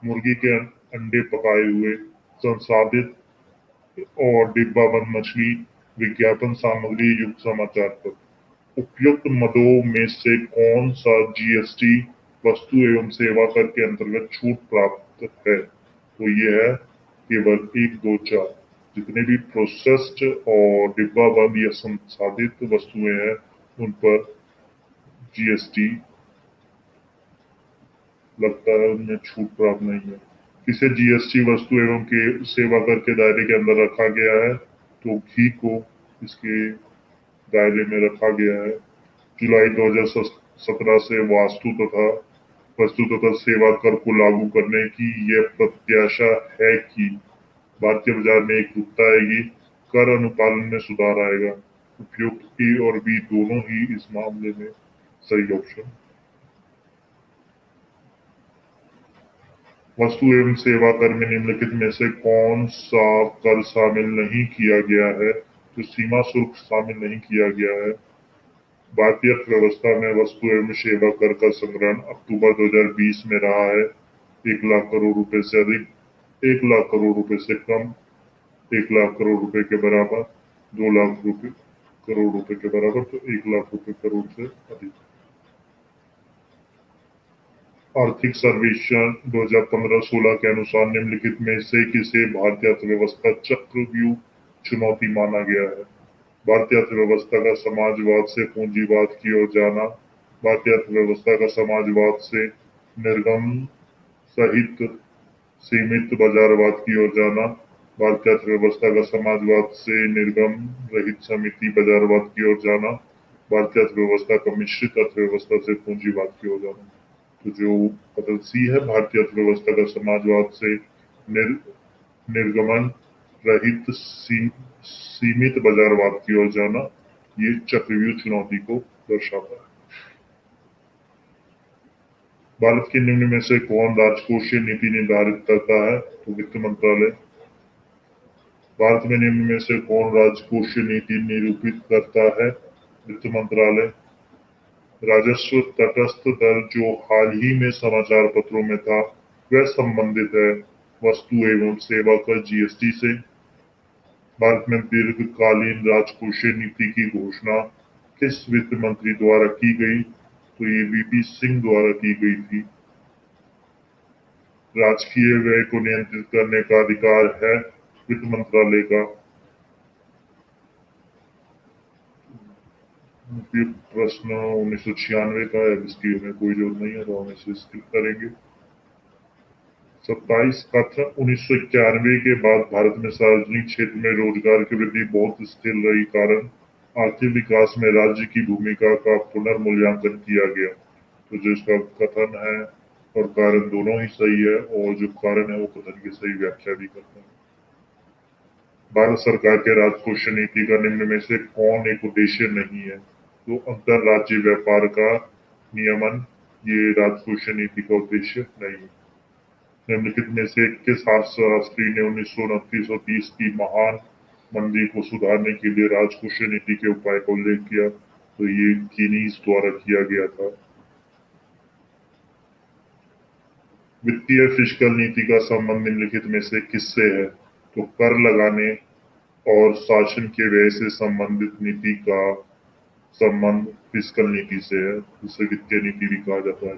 मुर्गी के अंडे पकाए हुए, संसाधित और डिब्बाबंद मछली, विज्ञापन सामग्री युक्त समाचार पत्र। उपयुक्त मदों में से कौन सा जीएसटी वस्तु एवं सेवा कर के अंतर्गत छूट प्राप्त है? तो ये है केवल 1, 2, 4। जितने भी प्रोसेस्ड और डिब्बाबंद या संसाधित वस्तुएं हैं उन पर जीएसटी लगता है, उनमें छूट प्राप्त नहीं है। किसे जीएसटी वस्तु एवं के सेवा कर के दायरे के अंदर रखा गया है? तो घी को, इसके दायरे में रखा गया है। जुलाई 2017 से वस्तु तथा सेवा कर को लागू करने की यह प्रत्याशा है कि भारतीय बाजार में एकरूपता आएगी, कर अनुपालन में सुधार आएगा। उपयुक्त ए और बी दोनों ही इस मामले में सही ऑप्शन। वस्तु एवं सेवा कर में निम्नलिखित में से कौन सा कर शामिल नहीं किया गया है? तो सीमा शुल्क शामिल नहीं किया गया है। भारतीय अर्थव्यवस्था में वस्तु एवं सेवा कर का संग्रहण अक्टूबर 2020 में रहा है 1 लाख करोड़ रुपए से अधिक, 1 लाख करोड़ रुपए से कम, 1 लाख करोड़ रुपए के बराबर, 2 लाख करोड़ रुपए के बराबर, तो 1 लाख रुपए करोड़ से अधिक। आर्थिक सर्वेक्षण 2015-16 के अनुसार निम्नलिखित में से किसे भारतीय अर्थव्यवस्था चक्रव्यूह चुनौती माना गया है? भारतीय अर्थव्यवस्था का समाजवाद से पूंजीवाद की ओर जाना, भारतीय अर्थव्यवस्था का समाजवाद से निर्गम सहित सीमित बाजारवाद की ओर जाना, भारतीय अर्थव्यवस्था का समाजवाद से निर्गम रहित समिति बाजारवाद की ओर जाना, भारतीय अर्थव्यवस्था का मिश्रित अर्थव्यवस्था से पूंजीवाद की ओर जाना। तो जो बदल सी है, भारतीय अर्थव्यवस्था का समाजवाद से निर्गमन रहित सीमित बाजारवाद की ओर जाना, ये चक्रव्यूह चुनौती को दर्शाता है। भारत के निम्न में से कौन राजकोषीय नीति निर्धारित करता है? तो वित्त मंत्रालय। भारत में निम्न में से कौन राजकोषीय नीति निरूपित करता है? वित्त मंत्रालय। राजस्व तटस्थ दर जो हाल ही में समाचार पत्रों में था, वह संबंधित है वस्तु एवं सेवा कर जीएसटी से। भारत में दीर्घकालीन राजकोषीय नीति की घोषणा किस वित्त मंत्री द्वारा की गई? तो ये वीपी सिंह द्वारा की गई थी। राजकीय व्यय को नियंत्रित करने का अधिकार है वित्त मंत्रालय का। प्रश्न 1996 का है, इसकी हमें कोई जरूरत नहीं है तो हम इसे स्किप करेंगे। 27 कथन 1991 के बाद भारत में सार्वजनिक क्षेत्र में रोजगार की वृद्धि बहुत स्थिर रही, कारण आर्थिक विकास में राज्य की भूमिका का पुनर्मूल्यांकन किया गया। तो जो इसका कथन है और कारण दोनों ही सही है, और जो कारण है वो कथन की सही व्याख्या भी करता है। भारत सरकार के राजकोषीय नीति का निम्न में से कौन एक उद्देश्य नहीं है? तो अंतरराज्यीय व्यापार का नियमन ये राजकोषीय नीति का उद्देश्य नहीं है। निम्नलिखित में से किस अर्थशास्त्री ने 1929-30 की महान मंदी को सुधारने के लिए राजकोषीय नीति के उपाय का उल्लेख किया? तो ये कीनीज द्वारा किया गया था। वित्तीय फिस्कल नीति का संबंध निम्नलिखित में से किससे है? तो कर लगाने और शासन के व्यय से संबंधित नीति का संबंध फिस्कल नीति से है, जिसे वित्तीय नीति भी कहा जाता है।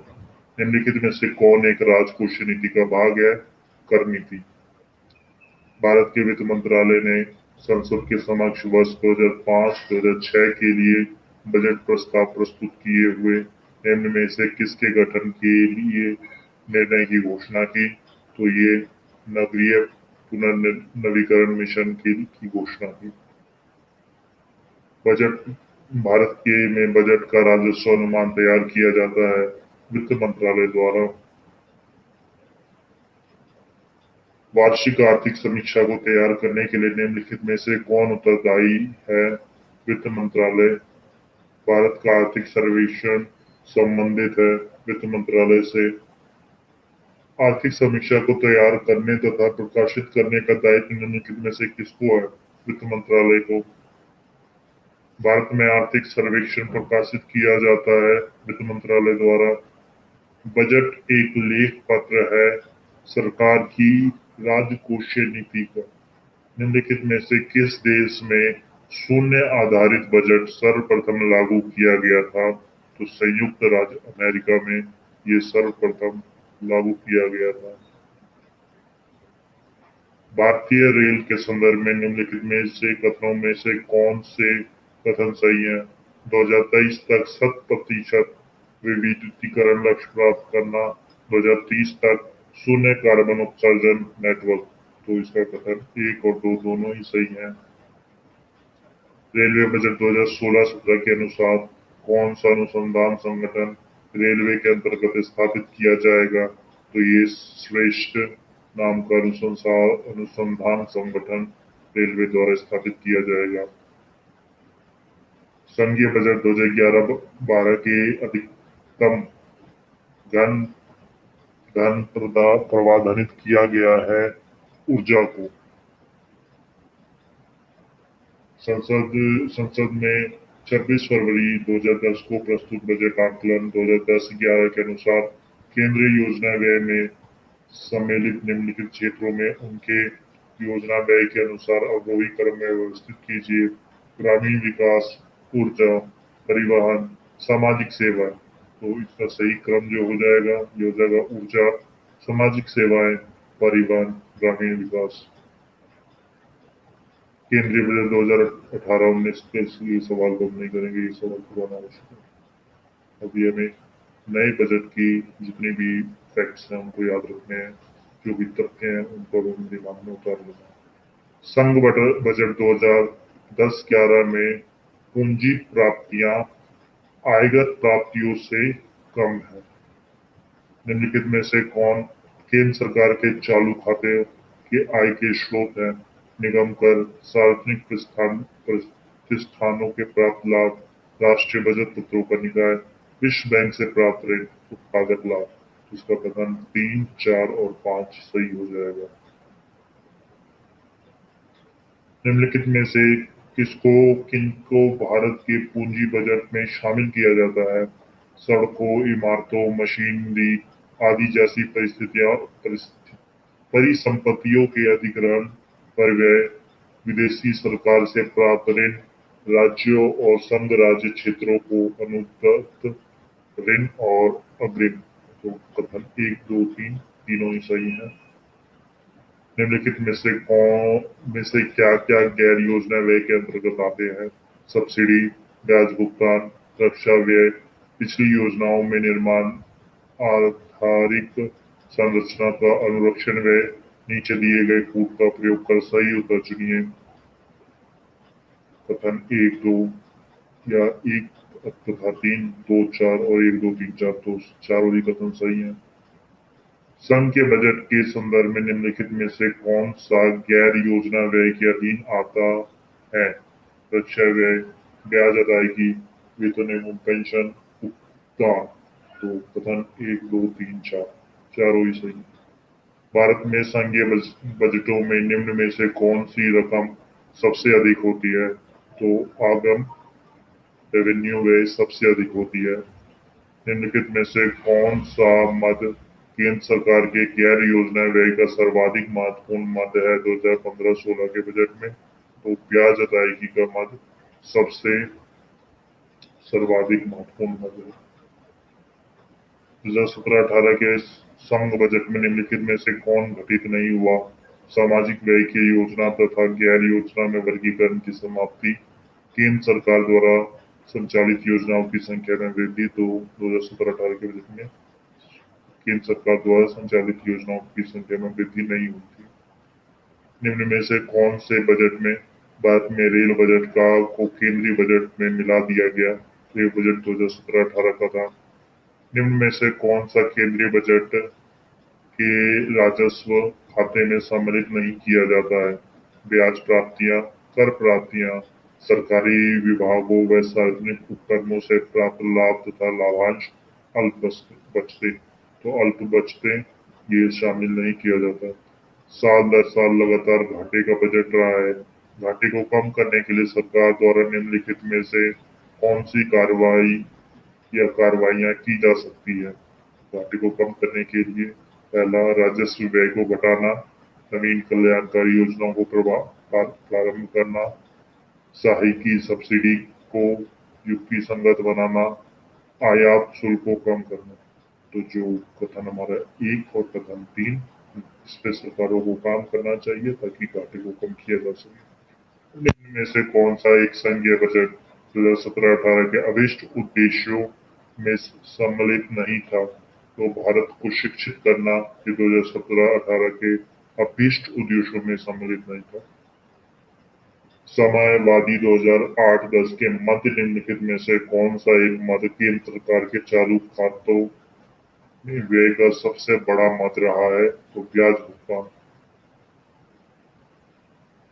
निम्नलिखित में से कौन एक राजकोषीय नीति का भाग है? कर नीति। भारत के वित्त मंत्रालय ने संसद के समक्ष वर्ष 2005-2006 के लिए बजट प्रस्ताव प्रस्तुत किए हुए निम्न में से किसके गठन के लिए निर्णय की घोषणा की? तो ये नगरीय पुनर्नवीकरण मिशन की घोषणा की। बजट भारत के में बजट का राजस्व अनुमान तैयार किया जाता है वित्त मंत्रालय द्वारा। वार्षिक आर्थिक समीक्षा को तैयार करने के लिए निम्नलिखित में से कौन उत्तरदायी है? वित्त मंत्रालय। भारत का आर्थिक सर्वेक्षण संबंधित है वित्त मंत्रालय से। आर्थिक समीक्षा को तैयार करने तथा प्रकाशित करने का दायित्व निम्नलिखित में से किसको है? वित्त मंत्रालय को। भारत में आर्थिक सर्वेक्षण प्रकाशित किया जाता है वित्त मंत्रालय द्वारा। बजट एक लेख पत्र है सरकार की राजकोषीय नीति का। निम्नलिखित में से किस देश में शून्य आधारित बजट सर्वप्रथम लागू किया गया था? तो संयुक्त राज्य अमेरिका में ये सर्वप्रथम लागू किया गया था। भारतीय रेल के संदर्भ में निम्नलिखित में से कथनों में से कौन से कथन सही है? 2023 तक 100% विद्युतीकरण लक्ष्य प्राप्त करना, 2030 तक शून्य कार्बन उत्सर्जन नेटवर्क। तो इसका कथन 1 और 2 दोनों ही सही है। रेलवे बजट 2016-17 के अनुसार कौन सा अनुसंधान संगठन रेलवे के अंतर्गत स्थापित किया जाएगा? तो ये श्रेष्ठ नाम का अनुसंधान संगठन रेलवे द्वारा स्थापित किया जाएगा। संघीय बजट 2011-12 के अधिकतम धन धन प्रावधानित किया गया है ऊर्जा को। संसद में 26 फरवरी 2010 को प्रस्तुत बजट आकलन 2010-11 के अनुसार केंद्रीय योजना व्यय में सम्मिलित निम्नलिखित क्षेत्रों में उनके योजना व्यय के अनुसार अवरोही क्रम में व्यवस्थित कीजिए। ग्रामीण विकास, ऊर्जा, परिवहन, सामाजिक सेवा। तो इसका सही क्रम जो हो जाएगा ये हो जाएगा ऊर्जा, सामाजिक सेवाएं, परिवहन, ग्रामीण विकास। केंद्रीय बजट 2018-19 के ये सवाल को हम नहीं करेंगे, ये सवाल पुराना आवश्यक है। अभी हमें नए बजट की जितने भी फैक्ट्स हैं उनको याद रखने हैं, जो भी तथ्य हैं उनको हम दिमाग में उतार लेना है। संघ बजट 2010-11 में पूंजी प्राप्तियां आयगत प्राप्तियों से कम है। निम्नलिखित में से कौन केंद्र सरकार के चालू खाते के आय के स्रोत हैं? निगम कर, सार्वजनिक प्रतिष्ठानों के प्राप्त लाभ, राष्ट्रीय बचत पत्रों का निकाय, विश्व बैंक से प्राप्त ऋण, उत्पादक लाभ। इसका कथन 3, 4 और 5 सही हो जाएगा। निम्नलिखित में से किनको भारत के पूंजी बजट में शामिल किया जाता है? सड़कों, इमारतों, मशीनरी आदि जैसी परिसंपत्तियों के अधिग्रहण पर व्यय, विदेशी सरकार से प्राप्त ऋण, राज्यों और संघ राज्य क्षेत्रों को अनुदत्त ऋण और अग्रिम। तो कथन 1, 2, 3 तीनों ही सही है। निम्नलिखित में से क्या क्या गैर योजना व्यय के अंतर्गत आते हैं? सब्सिडी, ब्याज भुगतान, रक्षा व्यय, पिछली योजनाओं में निर्माण आधारित संरचना का अनुरक्षण व्यय, नीचे दिए गए कूट का प्रयोग कर सही उत्तर चुनिए। कथन 1, 2 या 1 तथा 3, 2, 4 और 1, 2, 3, 4 तो चारों ही कथन सही है। संघ के बजट के संदर्भ में निम्नलिखित में से कौन सा गैर योजना व्यय के अधीन आता है? रक्षा व्यय, ब्याज अदायगी, वेतन एवं पेंशन, भुगतान। तो कथन 1, 2, 3, 4 चारों ही सही। भारत में संघीय बजटों में निम्न में से कौन सी रकम सबसे अधिक होती है? तो आगम रेवेन्यू व्यय सबसे अधिक होती है। निम्नलिखित में से कौन सा मद केंद्र सरकार के गैर योजना व्यय का सर्वाधिक महत्वपूर्ण मद है 2015-16 के बजट में? तो ब्याज अदायगी का मद सबसे सर्वाधिक महत्वपूर्ण मद है। 2017-18 के संघ बजट में निम्नलिखित में से कौन घटित नहीं हुआ? सामाजिक व्यय की योजना तथा गैर योजना में वर्गीकरण की समाप्ति, केंद्र सरकार द्वारा संचालित योजनाओं की संख्या में वृद्धि। तो 2017-18 के बजट में केंद्र सरकार द्वारा संचालित योजनाओं की संख्या में वृद्धि नहीं हुई थी। निम्न में से कौन से बजट में भारत में रेल बजट को केंद्रीय बजट में मिला दिया गया? रेल बजट 2017-18 का था। निम्न में से कौन सा केंद्रीय बजट के राजस्व खाते में सम्मिलित नहीं किया जाता है? ब्याज प्राप्तियां, कर प्राप्तियां, सरकारी विभागों व सार्वजनिक उपक्रमों से प्राप्त लाभ तथा लाभांश, अल्प बचते। तो अल्प बचते ये शामिल नहीं किया जाता। साल दर साल लगातार घाटे का बजट रहा है। घाटे को कम करने के लिए सरकार द्वारा निम्नलिखित में से कौन सी कार्रवाई या कार्रवाइयां की जा सकती है? घाटे को कम करने के लिए पहला, राजस्व व्यय को घटाना, नवीन कल्याणकारी योजनाओं को प्रारंभ करना, सहायकी सब्सिडी को युक्ति संगत बनाना, आयात शुल्क को कम करना। तो जो कथन हमारा 1 और कथन 3 इस पे सरकारों को काम करना चाहिए ताकि घाटे को कम किया जा सके। निम्न में से कौन सा एक संघीय बजट 2017-18 के अभिष्ट उद्देश्यों में सम्मिलित नहीं था? तो भारत को शिक्षित करना ये 2017-18 के अभिष्ट उद्देश्यों में सम्मिलित नहीं था। समयवादी 2008-10 के मद निम्नलिखित में से कौन सा एक मद केंद्र सरकार के चालू खातों में व्यय का सबसे बड़ा मद रहा है? तो ब्याज भुगतान।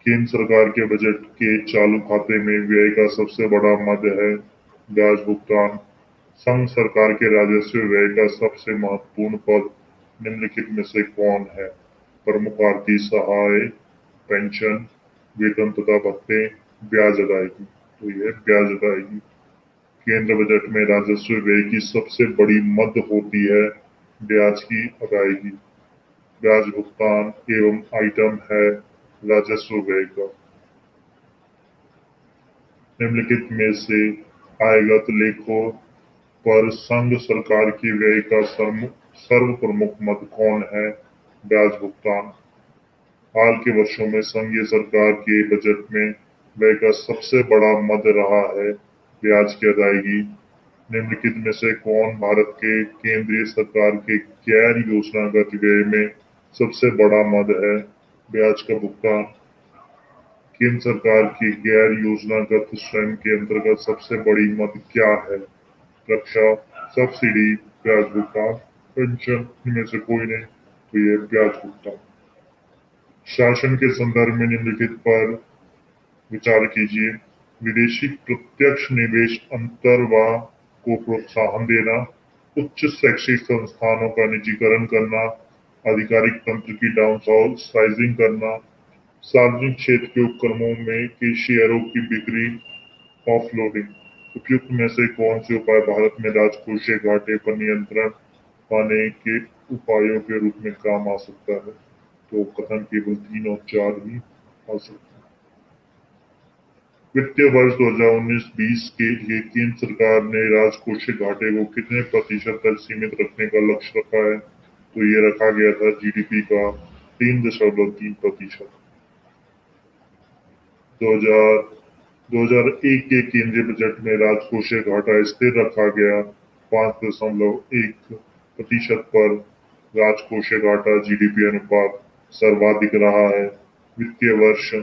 केंद्र सरकार के बजट के चालू खाते में व्यय का सबसे बड़ा मद है ब्याज भुगतान। संघ सरकार के राजस्व व्यय का सबसे महत्वपूर्ण पद निम्नलिखित में से कौन है? प्रमुख आर्थिक सहाय, पेंशन, वेतन तथा भत्ते, ब्याज अदायगी। तो यह ब्याज अदायगी। केंद्र बजट में राजस्व व्यय की सबसे बड़ी मद होती है ब्याज की अदायगी। ब्याज भुगतान एवं आइटम है राजस्व व्यय का। निम्नलिखित में से आयगत लेखों पर संघ सरकार की व्यय का सर्व प्रमुख मद कौन है? ब्याज भुगतान। हाल के वर्षों में संघीय सरकार के बजट में व्यय का सबसे बड़ा मद रहा है ब्याज की अदायगी। निम्नलिखित में से कौन भारत के केंद्रीय सरकार के गैर योजनागत व्यय में सबसे बड़ा मद है ब्याज का भुगतान? केंद्र सरकार की गैर योजनागत स्वयं के अंतर्गत सबसे बड़ी मद क्या है? रक्षा, सब्सिडी, ब्याज भुगतान, पेंशन। इनमें से कोई नहीं, तो ये ब्याज भुगतान। शासन के संदर्भ में निम्नलिखित पर विचार कीजिए। विदेशी प्रत्यक्ष निवेश अंतर्वाह को प्रोत्साहन देना, उच्च शैक्षिक संस्थानों का निजीकरण करना, आधिकारिक तंत्र की डाउनसाइजिंग करना, सार्वजनिक क्षेत्र के उपक्रमों में के शेयरों की बिक्री, ऑफलोडिंग। उपयुक्त में से कौन से उपाय भारत में राजकोषीय घाटे पर नियंत्रण पाने के उपायों के रूप में काम आ सकता है? तो कथन केवल 3 और 4 ही आ सकते हैं। वित्तीय वर्ष 2019-20 के लिए केंद्र सरकार ने राजकोषीय घाटे को कितने प्रतिशत तक सीमित रखने का लक्ष्य रखा है? तो ये रखा गया था जीडीपी का 3.3%। 2001 के केंद्रीय बजट में राजकोषीय घाटा स्थिर रखा गया 5.1% पर। राजकोषीय घाटा जीडीपी अनुपात सर्वाधिक रहा है वित्तीय वर्ष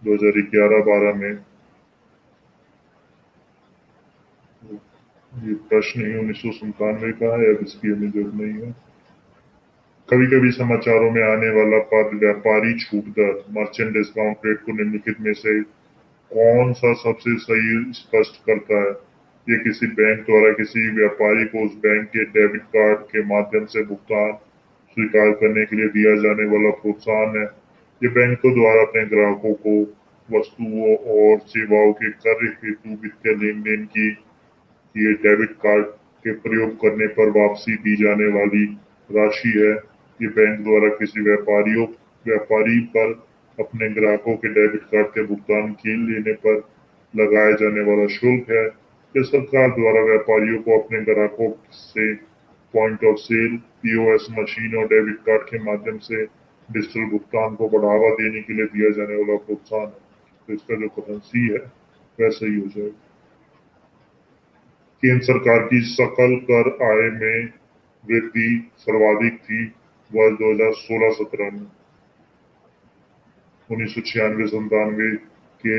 2011-12 में। ये प्रश्न ही 1997 का है, अब इसकी हमें जरूरत नहीं है। कभी कभी समाचारों में आने वाला पद व्यापारी छूट दर, मर्चेंट डिस्काउंट रेट को निम्नलिखित में से कौन सा सबसे सही स्पष्ट करता है? ये किसी बैंक द्वारा किसी व्यापारी को उस बैंक के डेबिट कार्ड के माध्यम से भुगतान स्वीकार करने के लिए दिया जाने वाला प्रोत्साहन है। ये बैंकों द्वारा अपने ग्राहकों को वस्तुओं और सेवाओं के कर हेतु वित्तीय लेन देन की ये डेबिट कार्ड के प्रयोग करने पर वापसी दी जाने वाली राशि है। ये बैंक द्वारा किसी व्यापारी पर अपने ग्राहकों के डेबिट कार्ड के भुगतान के लेने पर लगाए जाने वाला शुल्क है। ये सरकार द्वारा व्यापारियों को अपने ग्राहकों से point of sale, POS machine और डेबिट कार्ड के माध्यम से डिजिटल भुगतान को बढ़ावा देने के लिए दिया जाने वाला प्रोत्साहन है। तो इसका जो कथन सी है वैसा ही हो जाएगा। केंद्र सरकार की सकल कर आय में वृद्धि सर्वाधिक थी वर्ष 2016-17 में। 1996-97 के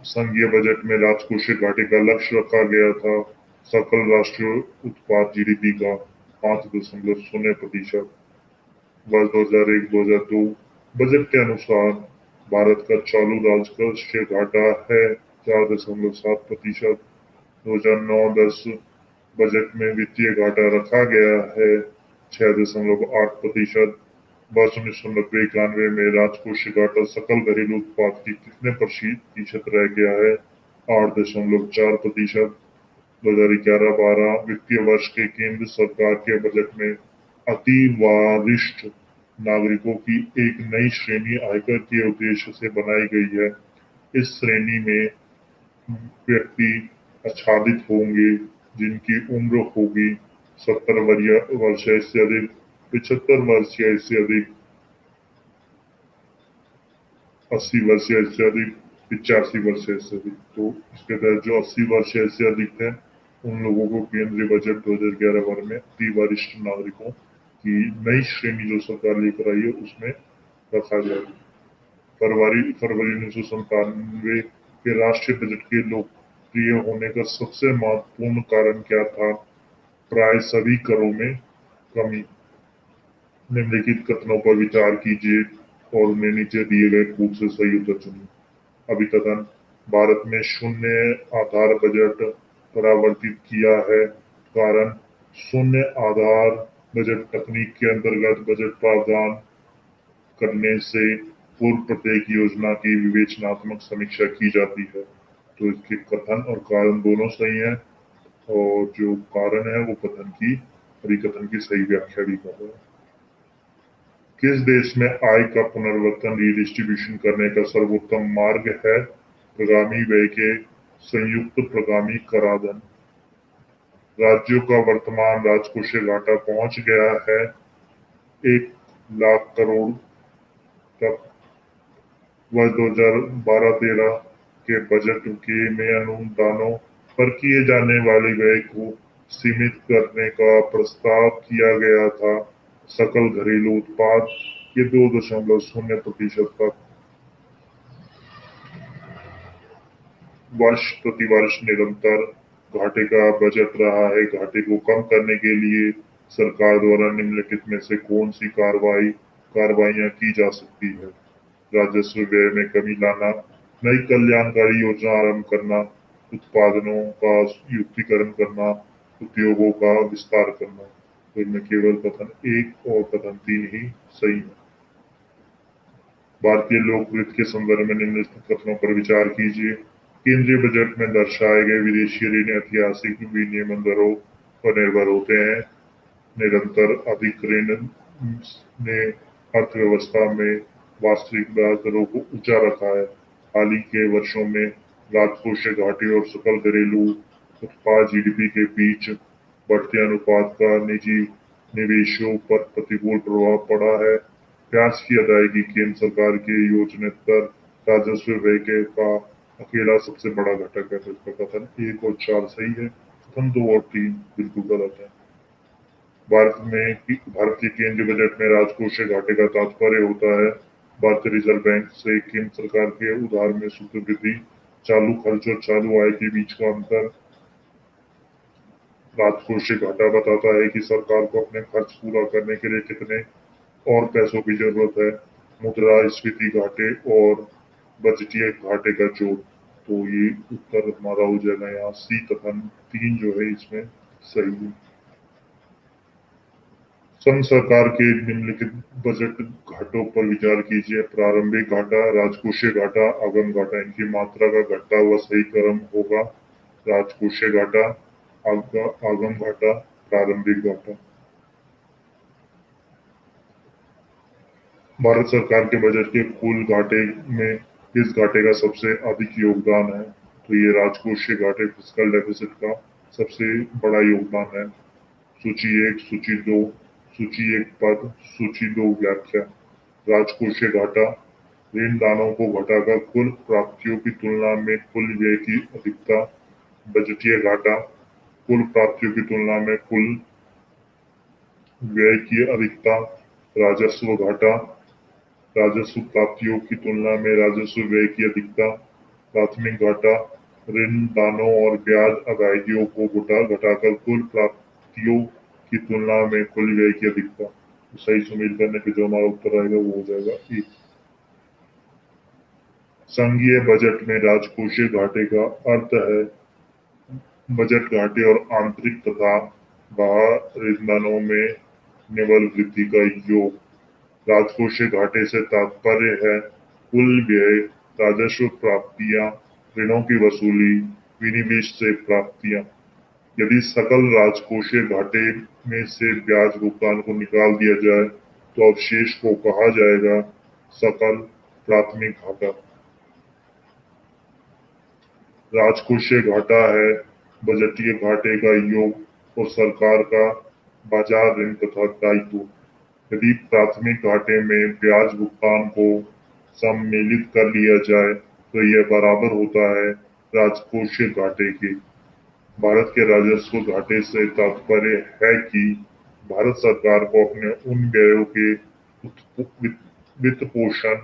संघीय बजट में राजकोषीय घाटे का लक्ष्य रखा गया था सकल राष्ट्रीय उत्पाद जीडीपी का 5.0%। वर्ष 2001-2002 बजट के अनुसार भारत का चालू राजकोषीय घाटा है 4.7%। 2009-10 बजट में वित्तीय घाटा रखा गया है 6.8%। वर्ष 1990-91 में राजकोषीय घाटा सकल घरेलू उत्पाद की कितने प्रतिशत रह गया है? 8.4%। 2011-12 वित्तीय वर्ष के केंद्र सरकार के बजट में अति वरिष्ठ नागरिकों की एक नई श्रेणी आयकर के उद्देश्य से बनाई गई है। इस श्रेणी में व्यक्ति आच्छादित होंगे जिनकी उम्र होगी 70 वर्ष से अधिक, 75 वर्ष या इससे अधिक, 80 वर्ष या इससे अधिक, 85 वर्ष या इससे अधिक। तो इसके तहत जो 80 वर्ष या इससे अधिक है उन लोगों को केंद्रीय बजट 2011-12 में अति वरिष्ठ नागरिकों की नई श्रेणी जो सरकार लेकर आई है उसमें रखा जाएगा। फरवरी 1997 के राष्ट्रीय बजट के लोकप्रिय होने का सबसे महत्वपूर्ण कारण क्या था? प्राय सभी करों में कमी। निम्नलिखित कथनों पर विचार कीजिए और उन्हें नीचे दिए गए खूब से सही उत्तर चुनिए। अभिकथन: भारत में शून्य आधार बजट परिवर्तित किया है। कारण: शून्य आधार बजट तकनीक के अंतर्गत बजट प्रावधान करने से पूर्व प्रत्येक योजना की विवेचनात्मक समीक्षा की जाती है। तो इसके कथन और कारण दोनों सही हैं, और जो कारण है वो कथन की अभिकथन की सही व्याख्या भी कर रहा है। किस देश में आय का पुनर्वितरण रीडिस्ट्रीब्यूशन करने का सर्वोत्तम मार्ग है? प्रगामी व्यय के संयुक्त प्रगामी कराधान। राज्यों का वर्तमान राजकोषीय घाटा पहुंच गया है 1 लाख करोड़ तक। वर्ष 2012-13 के बजट के में अनुदानों पर किए जाने वाले व्यय को सीमित करने का प्रस्ताव किया गया था। सकल घरेलू उत्पाद के 2.0% तक वर्ष प्रतिवर्ष निरंतर घाटे का बजट रहा है। घाटे को कम करने के लिए सरकार द्वारा निम्नलिखित में से कौन सी कार्रवाइयां की जा सकती है? राजस्व व्यय में कमी लाना, नई कल्याणकारी योजना आरंभ करना, उत्पादनों का युक्तिकरण करना, उद्योगों का विस्तार करना। तो इनमें केवल कथन 1 और कथन 3 ही सही है। भारतीय लोक वित्त के संदर्भ में निम्नलिखित कथनों पर विचार कीजिए। केंद्रीय बजट में दर्शाए गए विदेशी ऋण ऐतिहासिक विनिमय दरों पर निर्भर होते हैं। निरंतर अधिक ऋण ने अर्थव्यवस्था में वास्तविक ब्याज दरों को ऊंचा रखा है। हाल ही के वर्षों में राजकोषीय घाटे और सकल घरेलू उत्पाद जीडीपी के बीच बढ़ते अनुपात का निजी निवेशों पर प्रतिकूल प्रभाव पड़ा है। ब्याज की अदायगी केंद्र सरकार के योजनेतर राजस्व व्यय का अकेला सबसे बड़ा घटक है। तो इसका कथन 1 और 4 सही है। कथन 2 और 3 बिल्कुल गलत है। भारतीय केंद्रीय बजट में राजकोषीय घाटे का तात्पर्य होता है भारतीय रिजर्व बैंक से केंद्र सरकार के उधार में शुद्ध वृद्धि, चालू खर्च और चालू आय के बीच का अंतर। राजकोषीय घाटा बताता है कि सरकार को अपने खर्च पूरा करने के लिए कितने और पैसों की जरूरत है। मुद्रास्फीति घाटे और बजटीय घाटे का जोड़। तो ये उत्तर हमारा हो जाएगा यहाँ सी। कथन 3 जो है इसमें सही है। संघ सरकार के निम्नलिखित बजट घाटों पर विचार कीजिए। प्रारंभिक घाटा, राजकोषीय घाटा, आगम घाटा। इनकी मात्रा का घटता हुआ सही क्रम होगा राजकोषीय घाटा, आगम घाटा, प्रारंभिक घाटा। भारत सरकार के बजट के कुल घाटे में किस घाटे का सबसे अधिक योगदान है? तो ये राजकोषीय घाटे फिस्कल डेफिसिट का सबसे बड़ा योगदान है। सूची 1, सूची 2, सूची 1 पद, सूची 2 व्याख्या। राजकोषीय घाटा, ऋण दानों को घटाकर कुल प्राप्तियों की तुलना में कुल व्यय की अधिकता। बजटीय घाटा, कुल प्राप्तियों की तुलना में कुल व्यय की अधिकता। राजस्व घाटा, राजस्व प्राप्तियों की तुलना में राजस्व व्यय की अधिकता। प्राथमिक घाटा, ऋण दानों और ब्याज अदायगियों को घटाकर कुल प्राप्तियों की तुलना में कुल व्यय की अधिकता। तो सही सुमेल करने पे जो हमारा उत्तर आएगा वो हो जाएगा 1। संघीय बजट में राजकोषीय घाटे का अर्थ है बजट घाटे और आंतरिक तथा बाह्य ऋणदानों में निवल वृद्धि का योग। राजकोषीय घाटे से तात्पर्य है कुल व्यय, राजस्व प्राप्तियां, ऋणों की वसूली, विनिवेश से प्राप्तियां। यदि सकल राजकोषीय घाटे में से ब्याज भुगतान को निकाल दिया जाए तो अवशेष को कहा जाएगा सकल प्राथमिक घाटा। राजकोषीय घाटा है बजटीय घाटे का योग और सरकार का बाजार ऋण तथा दायित्व। यदि प्राथमिक घाटे में ब्याज भुगतान को सम्मिलित कर लिया जाए तो यह बराबर होता है राजकोषीय घाटे के। भारत के राजस्व घाटे से तात्पर्य है कि भारत सरकार को अपने उन व्ययों के वित्त पोषण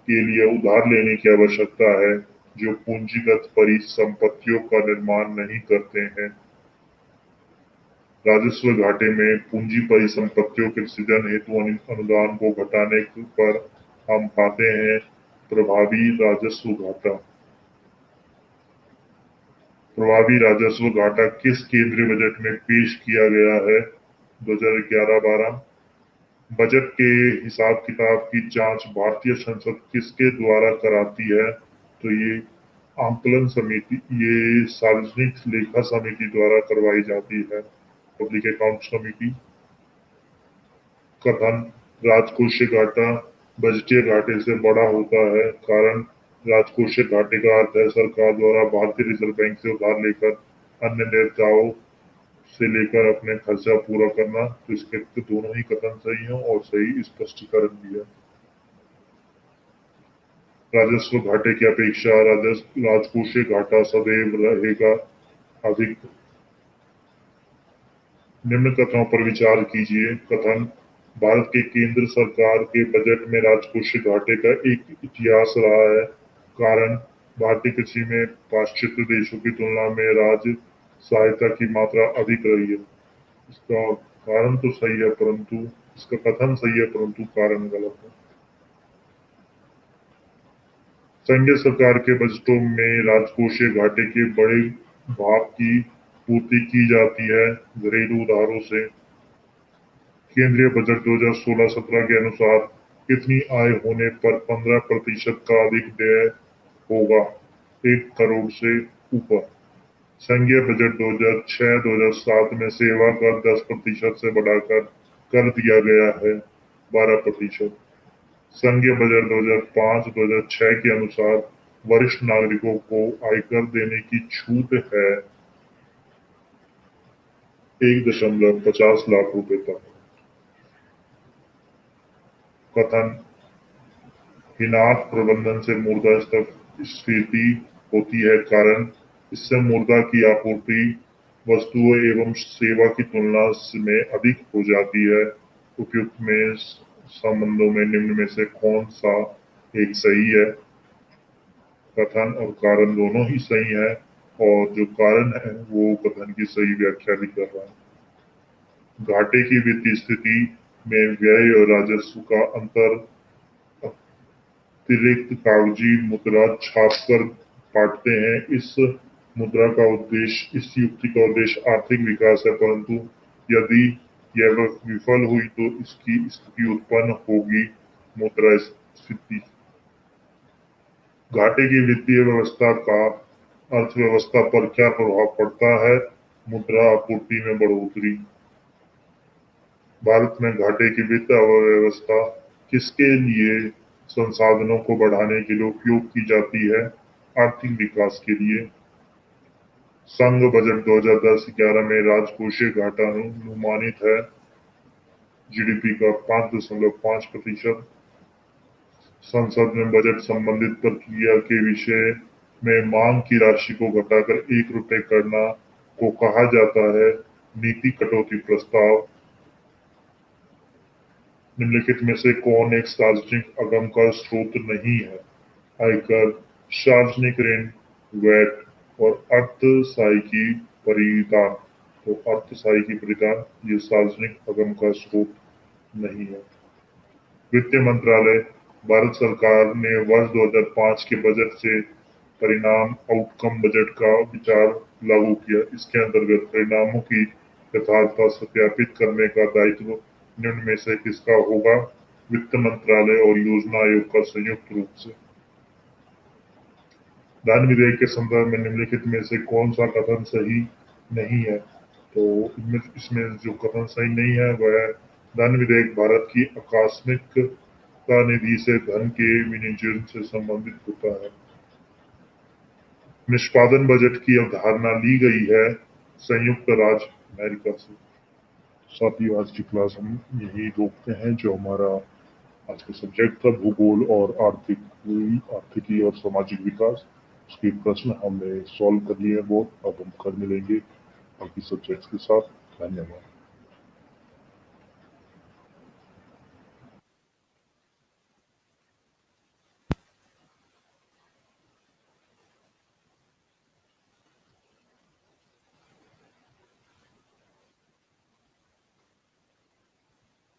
के लिए उधार लेने की आवश्यकता है, जो पूंजीगत परिसंपत्तियों का निर्माण नहीं करते हैं। राजस्व घाटे में पूंजी परिसंपत्तियों के सृजन हेतु अनुदान को घटाने पर हम पाते हैं प्रभावी राजस्व घाटा। प्रभावी राजस्व घाटा किस केंद्रीय बजट में पेश किया गया है? 2011-12। बजट के हिसाब किताब की जांच भारतीय संसद किसके द्वारा कराती है? तो ये आंकलन समिति, ये सार्वजनिक लेखा समिति द्वारा करवाई जाती है, पब्लिक अकाउंट कमेटी। कथन: राजकोषीय घाटा बजटीय घाटे से बड़ा होता है। कारण: राजकोषीय घाटे का अर्थ है सरकार द्वारा भारतीय रिजर्व बैंक से उधार लेकर अन्य देयताओं से लेकर अपने खर्चा पूरा करना। तो इसके तो दोनों ही कथन सही हैं और सही स्पष्टीकरण भी है। राजस्व घाटे की अपेक्षा राजकोषीय घाटा सदैव रहेगा अधिक। निम्न कथनों पर विचार कीजिए। कथन: भारत के केंद्र सरकार के बजट में राजकोषीय घाटे का एक इतिहास रहा है। कारण: भारतीय कृषि में पाश्चात्य देशों की तुलना में राज्य सहायता की मात्रा अधिक रही है। इसका कारण तो सही है, परंतु इसका कथन सही है, परंतु कारण गलत है। संघीय सरकार के बजटों में राजकोषीय घाटे के बड़े भाग की पूर्ति की जाती है घरेलू उधारों से। केंद्रीय बजट 2016-17 के अनुसार कितनी आय होने पर 15% का अधिक व्यय होगा? 1 करोड़ से ऊपर। संघीय बजट 2006-2007 में सेवा कर 10% से बढ़ाकर कर दिया गया है 12%। संघीय बजट 2005-2006 के अनुसार वरिष्ठ नागरिकों को आयकर देने की छूट है 1.50 लाख रुपए तक। कथन: हिनात प्रबंधन से मुर्दा स्फीति होती है। कारण: इससे मुर्दा की आपूर्ति वस्तुओं एवं सेवा की तुलना में अधिक हो जाती है। उपयुक्त में संबंधों में निम्न में से कौन सा एक सही है? कथन और कारण दोनों ही सही है और जो कारण है वो कथन की सही व्याख्या भी कर रहा है। घाटे की वित्तीय स्थिति में व्यय और राजस्व का अंतर अतिरिक्त कागजी मुद्रा छापकर पाटते हैं। इस युक्ति का उद्देश्य आर्थिक विकास है, परंतु यदि यह विफल हुई तो इसकी स्थिति उत्पन्न होगी मुद्रास्फीति। घाटे की वित्तीय व्यवस्था का अर्थव्यवस्था पर क्या प्रभाव पड़ता है? मुद्रा आपूर्ति में बढ़ोतरी। भारत में घाटे की वित्त अव्यवस्था किसके लिए संसाधनों को बढ़ाने के लिए उपयोग की जाती है? आर्थिक विकास के लिए। संघ बजट 2010-11 में राजकोषीय घाटा अनुमानित है जीडीपी का 5.5%। संसद में बजट संबंधित प्रक्रिया के विषय में मांग की राशि को घटाकर 1 रुपए करना को कहा जाता है नीति कटौती प्रस्ताव। निम्नलिखित में से कौन एक सार्वजनिक आगम का स्रोत नहीं है? आयकर, सार्वजनिक ऋण, वैट और अर्थसाहिकी परिदान। तो अर्थसाहिकी परिदान ये सार्वजनिक आगम का स्रोत नहीं है। वित्त मंत्रालय भारत सरकार ने वर्ष 2005 के बजट से परिणाम आउटकम बजट का विचार लागू किया। इसके अंतर्गत परिणामों की यथार्थता सत्यापित करने का दायित्व निम्न में से किसका होगा? वित्त मंत्रालय और योजना आयोग का संयुक्त रूप से। धन विधेयक के संदर्भ में निम्नलिखित में से कौन सा कथन सही नहीं है? तो इसमें जो कथन सही नहीं है वह धन विधेयक भारत की आकस्मिकता निधि से धन के विनियोजन से संबंधित होता है। निष्पादन बजट की अवधारणा ली गई है संयुक्त राज्य अमेरिका से। साथ ही आज की क्लास हम यही रोकते हैं। जो हमारा आज का सब्जेक्ट था भूगोल और आर्थिकी और सामाजिक विकास, उसके प्रश्न हमने सॉल्व कर लिए हैं। वो अब हम कल मिलेंगे बाकी सब्जेक्ट्स के साथ। धन्यवाद।